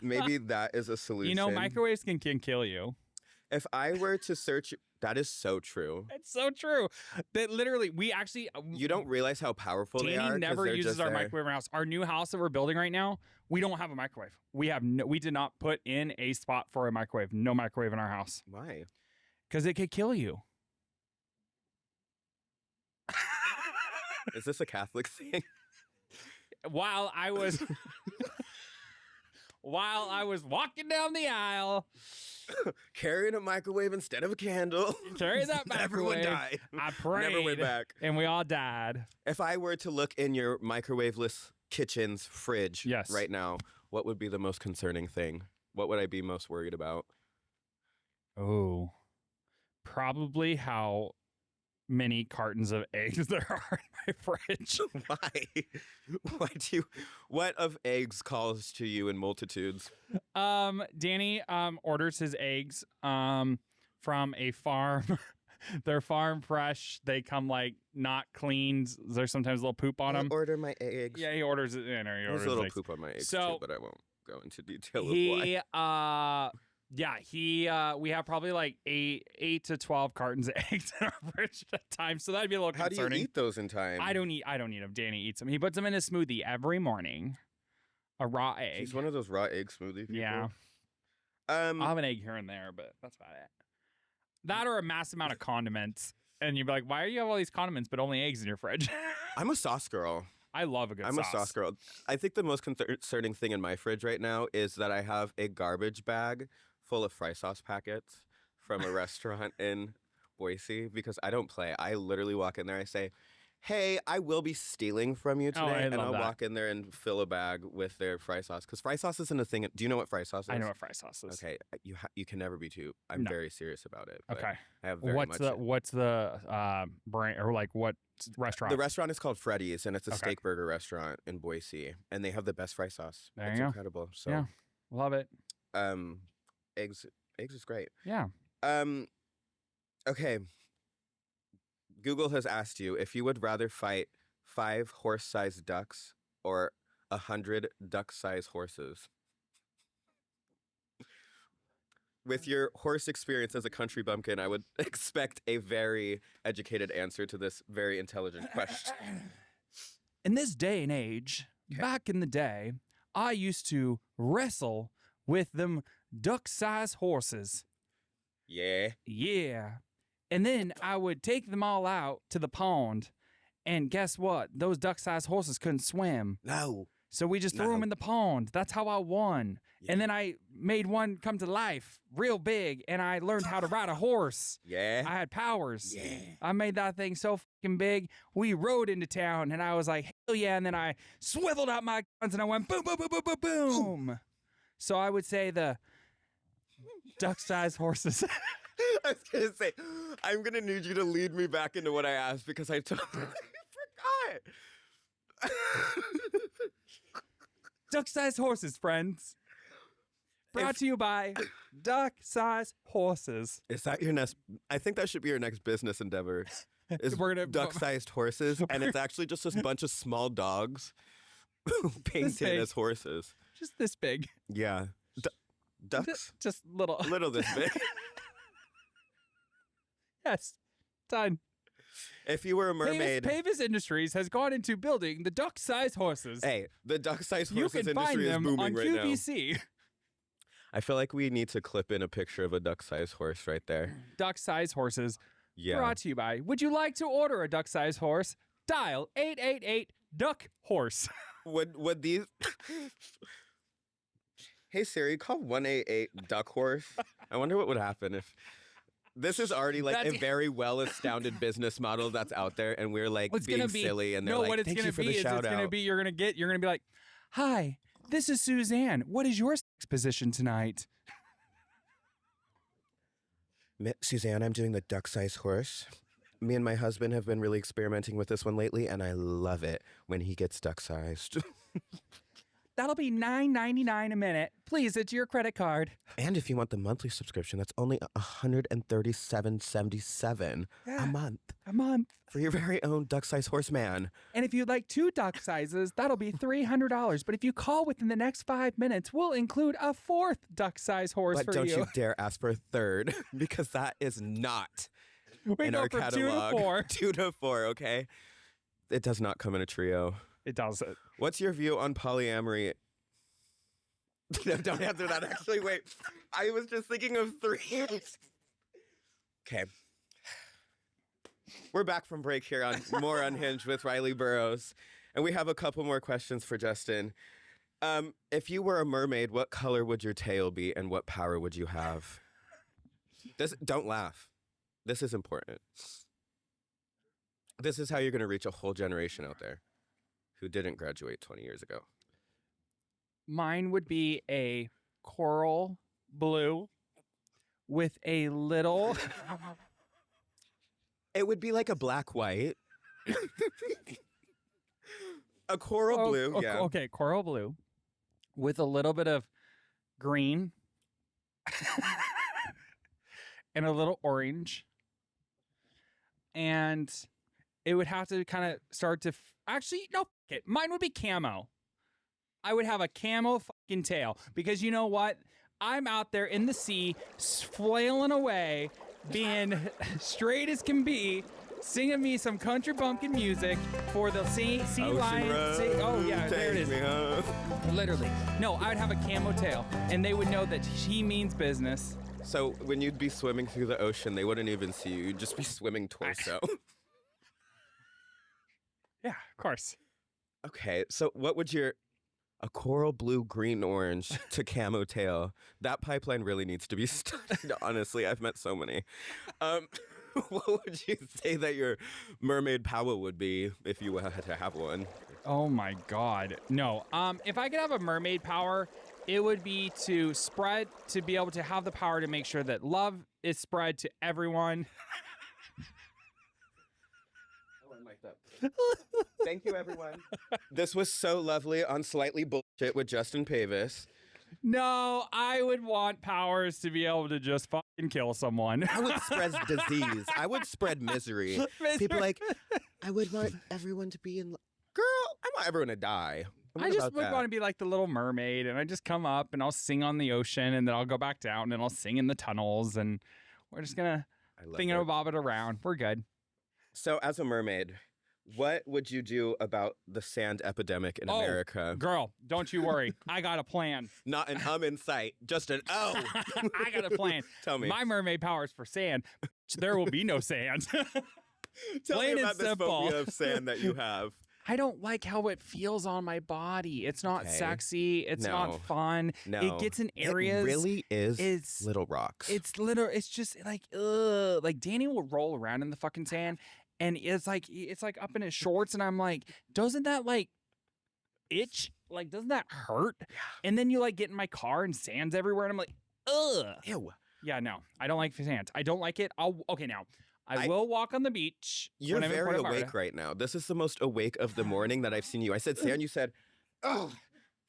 maybe that is a solution. You know, microwaves can kill you. If I were to search, that is so true. It's so true. That literally, we actually... You don't realize how powerful they are. Danny 'cause never they're uses just our there. microwave in our house. Our new house that we're building right now, we don't have a microwave. We did not put in a spot for a microwave. No microwave in our house. Why? Because it could kill you. Is this a Catholic thing? While I was walking down the aisle, Carrying a microwave instead of a candle. carrying that Everyone microwave, died. I prayed, Never went back. and we all died. If I were to look in your microwaveless kitchen's fridge Yes. right now, what would be the most concerning thing? What would I be most worried about? Oh, probably how many cartons of eggs there are in my fridge. Why do you? What of eggs calls to you in multitudes? Danny orders his eggs from a farm. They're farm fresh. They come like not cleaned. There's sometimes a little poop on them. Order my eggs. Yeah, he orders it. He There's orders a little eggs. poop on my eggs So, too, but I won't go into detail of why. We have probably like 8 to 12 cartons of eggs in our fridge at a time. So that'd be a little How do concerning. you eat those in time? I don't eat them. Danny eats them. He puts them in a smoothie every morning. A raw egg. He's one of those raw egg smoothie people. Yeah. I'll have an egg here and there, but that's about it. That or a massive amount of condiments. And you'd be like, why do you have all these condiments but only eggs in your fridge? I'm a sauce girl. I love a good I'm sauce. a sauce girl. I think the most concerning thing in my fridge right now is that I have a garbage bag full of fry sauce packets from a restaurant in Boise because I don't play. I literally walk in there. I say, hey, I will be stealing from you today. I and love I'll that. walk in there and fill a bag with their fry sauce because fry sauce isn't a thing. Do you know what fry sauce is? I know what fry sauce is. Okay, you can never be too. I'm No. very serious about it. but Okay. I have very What's much. the brand or like what restaurant? The restaurant is called Freddy's, and it's a Okay. steak burger restaurant in Boise, and they have the best fry sauce. There it's you go. incredible. So, Yeah. Love it. eggs is great. Yeah. Okay. Google has asked you if you would rather fight 5 horse-sized ducks or 100 duck-sized horses. With your horse experience as a country bumpkin, I would expect a very educated answer to this very intelligent question. In this day and age, Okay. back in the day, I used to wrestle with them duck-sized horses. Yeah. Yeah. And then I would take them all out to the pond. And guess what? Those duck-sized horses couldn't swim. No. So we just threw them No. in the pond. That's how I won. Yeah. And then I made one come to life real big. And I learned how to ride a horse. Yeah. I had powers. Yeah. I made that thing so fucking big. We rode into town and I was like, hell yeah. And then I swiveled out my guns and I went boom, boom, boom, boom, boom, boom. So I would say the duck-sized horses. I was going to say, I'm going to need you to lead me back into what I asked because I totally forgot. Duck-sized horses, friends. Brought to you by duck-sized horses. Is that your next? I think that should be your next business endeavor. Is We're gonna- duck-sized horses, and it's actually just a bunch of small dogs painted big. as horses. Just this big. Yeah, ducks, Just little. a little this big. Yes. Done. If you were a mermaid, Pavis Industries has gone into building the duck-sized horses. hey, the duck-sized You horses can find industry is them booming on right now. QVC. I feel like we need to clip in a picture of a duck-sized horse right there. Duck-sized horses. Yeah. Brought to you by. Would you like to order a duck-sized horse? Dial 888 Duck Horse. Would these? Hey Siri, call 188 Duck Horse. I wonder what would happen if. This is already like That's- a very well-astounded business model that's out there, and we're like It's being gonna be, silly, and they're no, like, what it's "Thank gonna you for be the is shout it's out." gonna be you're gonna be like, "Hi, this is Suzanne. What is your sex position tonight?" Suzanne, I'm doing the duck-sized horse. Me and my husband have been really experimenting with this one lately, and I love it when he gets duck-sized. That'll be $9.99 a minute. Please, it's your credit card. And if you want the monthly subscription, that's only $137.77 a month A month. for your very own duck-sized horseman. And if you'd like 2 duck sizes, that'll be $300. But if you call within the next 5 minutes, we'll include a 4th duck size horse But for don't you. you dare ask for a third, because that is not We in go our from catalog. 2 to 4. 2 to 4, okay? It does not come in a trio. It does it. What's your view on polyamory? No, don't answer that. Actually, wait. I was just thinking of 3. Okay. We're back from break here on More Unhinged with Riley Burrows. And we have a couple more questions for Justin. If you were a mermaid, what color would your tail be and what power would you have? Don't laugh. This is important. This is how you're going to reach a whole generation out there who didn't graduate 20 years ago. Mine would be a coral blue with a little. It would be like a black-white. A coral blue, yeah. Okay, coral blue with a little bit of green and a little orange. And it would have to kind of start to actually, no, mine would be camo. I would have a camo fucking tail because you know what? I'm out there in the sea, flailing away, being straight as can be, singing me some country bumpkin music for the sea lion. Oh yeah, there it is. Literally. No, I'd have a camo tail, and they would know that he means business. So when you'd be swimming through the ocean, they wouldn't even see you. You'd just be swimming torso. Yeah, of course. Okay, so what would a coral blue, green, orange to camo tail? That pipeline really needs to be studied, honestly. I've met so many. What would you say that your mermaid power would be if you had to have one? Oh my God. No. If I could have a mermaid power, it would be to be able to have the power to make sure that love is spread to everyone. Thank you, everyone. This was so lovely on Slightly Bullshit with Justin Pavis. No, I would want powers to be able to just fucking kill someone. I would spread disease. I would spread misery. People like, I would want everyone to be in. Girl, I want everyone to die. I just would want to be like the Little Mermaid, and I just come up and I'll sing on the ocean, and then I'll go back down and I'll sing in the tunnels, and we're just gonna bob it around. We're good. So, as a mermaid, what would you do about the sand epidemic in America? Girl, don't you worry. I got a plan. Not an in sight, just an oh. I got a plan. Tell me. My mermaid powers for sand. There will be no sand. Tell Plain me and about this simple. phobia of sand that you have. I don't like how it feels on my body. It's not sexy. It's not fun. No. It gets in areas. It really is It's little rocks. It's just like, ugh. Like Danny will roll around in the fucking sand, and it's like up in his shorts, and I'm like, doesn't that like itch? Like, doesn't that hurt? Yeah. And then you like get in my car and sand's everywhere, and I'm like, ugh. Ew. Yeah, no, I don't like sand. I don't like it. I will walk on the beach. You're when I'm in very Puerto Vallarta. awake right now. This is the most awake of the morning that I've seen you. I said sand, you said, oh,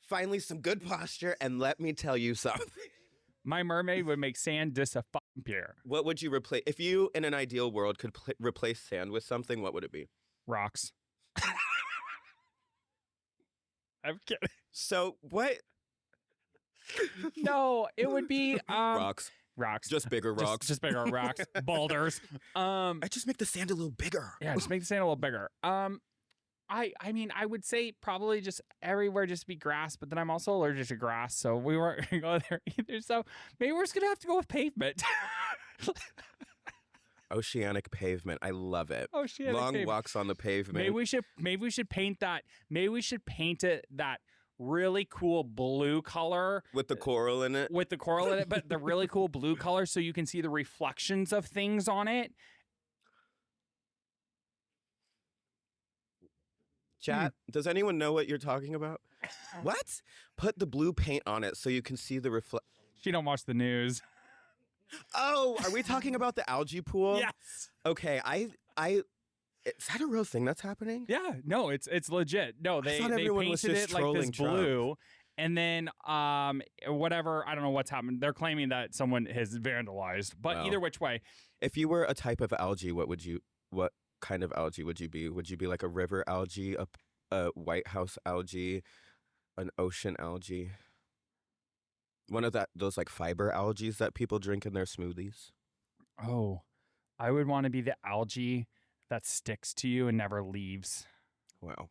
finally some good posture, and let me tell you something. My mermaid would make sand disappear. What would you replace? If you, in an ideal world, could replace sand with something, what would it be? Rocks. I'm kidding. So what? No, it would be Rocks. rocks. Just bigger rocks. Just bigger rocks. Boulders. I just make the sand a little bigger. Yeah, just make the sand a little bigger. I mean, I would say probably just everywhere just be grass, but then I'm also allergic to grass, so we weren't going to go there either. So maybe we're just going to have to go with pavement. Oceanic pavement. I love it. Oceanic Long pavement. walks on the pavement. Maybe we should paint that. Maybe we should paint it that really cool blue color. With the coral in it. With the coral in it, but the really cool blue color so you can see the reflections of things on it. Chat, does anyone know what you're talking about? What? Put the blue paint on it so you can see the She don't watch the news. Oh, are we talking about the algae pool? Yes. Okay, is that a real thing that's happening? Yeah, no, it's legit. No, they everyone was painted just it like this trolling Trump. blue, and then whatever, I don't know what's happened. They're claiming that someone has vandalized, but Wow. either which way, If you were a type of algae, what kind of algae would you be? Would you be like a river algae, a White House algae, an ocean algae? One of those like fiber algae that people drink in their smoothies? oh, I would want to be the algae that sticks to you and never leaves. Wow.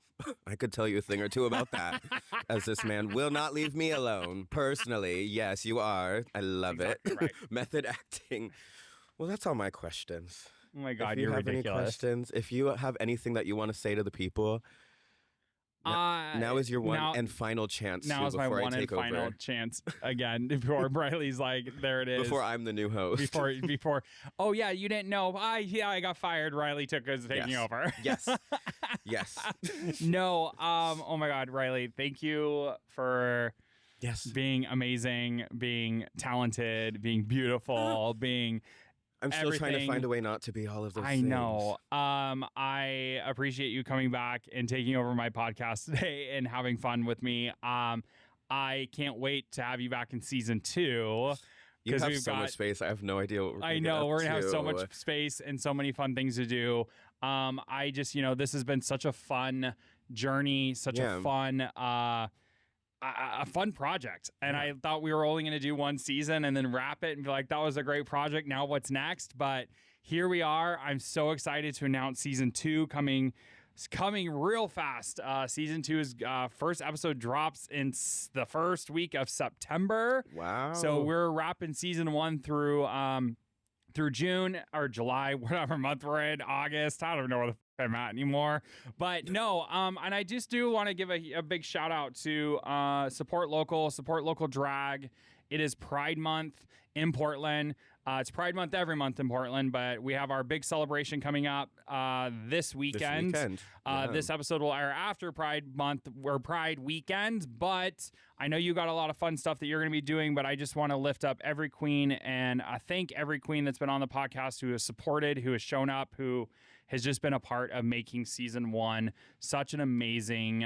I could tell you a thing or two about that, as this man will not leave me alone. Personally, yes, you are. I love Exactly it. right. Method acting. Well, that's all my questions. Oh my God, if you you're have ridiculous. any questions, if you have anything that you want to say to the people, now is your one and final chance. Now too, is my before one I and take over. final chance again. Before Riley's like, there it is. Before I'm the new host. Before. Oh yeah, you didn't know. I got fired. Riley took us taking Yes. over. Yes. Yes. No. Oh my God, Riley, thank you for Yes. being amazing, being talented, being beautiful, being. I'm still trying to everything. find a way not to be all of those I things. know. I appreciate you coming back and taking over my podcast today and having fun with me. I can't wait to have you back in season 2. You Because have we've so got, much space. I have no idea what we're going I to know we're gonna have so much space and so many fun things to do. I just, this has been such a fun journey, such a fun, a fun project. And I thought we were only going to do one season and then wrap it and be like, that was a great project. Now what's next? But here we are. I'm so excited to announce season 2 coming real fast. Season 2's first episode drops in the first week of September. Wow. So we're wrapping season 1 through June or July, whatever month we're in, August. I don't know where the I'm at anymore. But no, and I just do want to give a big shout out to support local drag. It is Pride Month in Portland. It's Pride Month every month in Portland, but we have our big celebration coming up this weekend. This episode will air after Pride Month or Pride Weekend, but I know you got a lot of fun stuff that you're going to be doing, but I just want to lift up every queen and thank every queen that's been on the podcast who has supported, who has shown up, who has just been a part of making season 1 such an amazing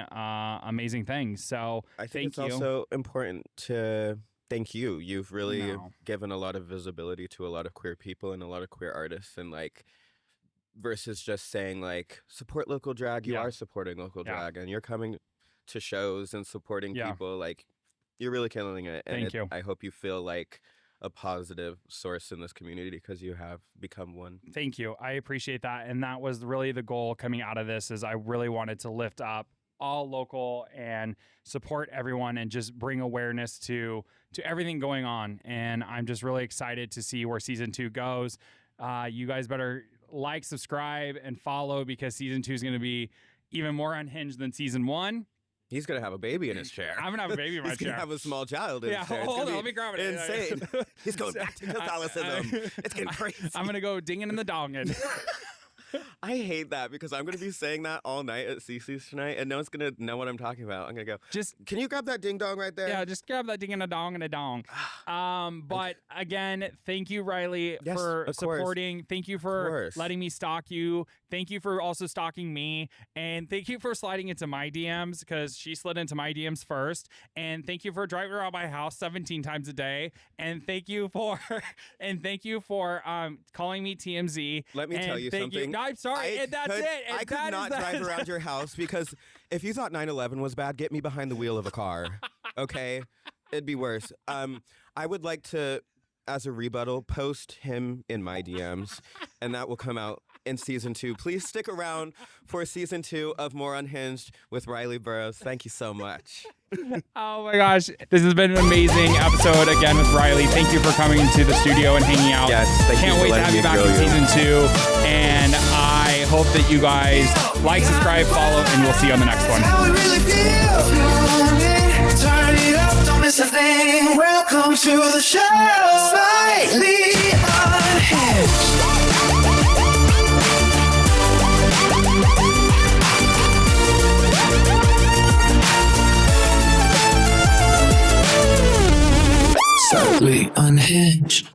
thing. So I think it's also important to thank you. You've really given a lot of visibility to a lot of queer people and a lot of queer artists, and like versus just saying like support local drag. You are supporting local drag, and you're coming to shows and supporting people. Like you're really killing it. And Thank you. I hope you feel like a positive source in this community because you have become one. Thank you. I appreciate that. And that was really the goal coming out of this is I really wanted to lift up all local and support everyone and just bring awareness to everything going on. And I'm just really excited to see where season 2 goes. You guys better like, subscribe, and follow because season 2 is going to be even more unhinged than season 1. He's going to have a baby in his chair. I'm going to have a baby in my He's chair. going to have a small child in his chair. Hold on, let me grab it. Insane. He's going back to Catholicism. It's getting crazy. I'm going to go dinging in the dongin. I hate that because I'm going to be saying that all night at Cece's tonight, and no one's going to know what I'm talking about. I'm going to go, can you grab that ding dong right there? Yeah, just grab that ding and a dong and a dong. But again, thank you, Riley, for supporting. Thank you for letting me stalk you. Thank you for also stalking me. And thank you for sliding into my DMs because she slid into my DMs first. And thank you for driving around my house 17 times a day. And thank you for calling me TMZ. Let me tell you something. No, I'm sorry. That's it. And I could not drive around your house because if you thought 9/11 was bad, get me behind the wheel of a car. Okay? It'd be worse. I would like to as a rebuttal, post him in my DMs, and that will come out in season 2. Please stick around for season 2 of More Unhinged with Riley Burrows. Thank you so much. Oh my gosh, this has been an amazing episode again with Riley. Thank you for coming into the studio and hanging out. Yes, thank you Can't for wait to letting have you me back grill in you. season 2. And I hope that you guys like, subscribe, follow, and we'll see you on the next one. How it really feels. Turn it up, don't miss a thing. Welcome to the show. Slightly Unhinged. Slightly Unhinged.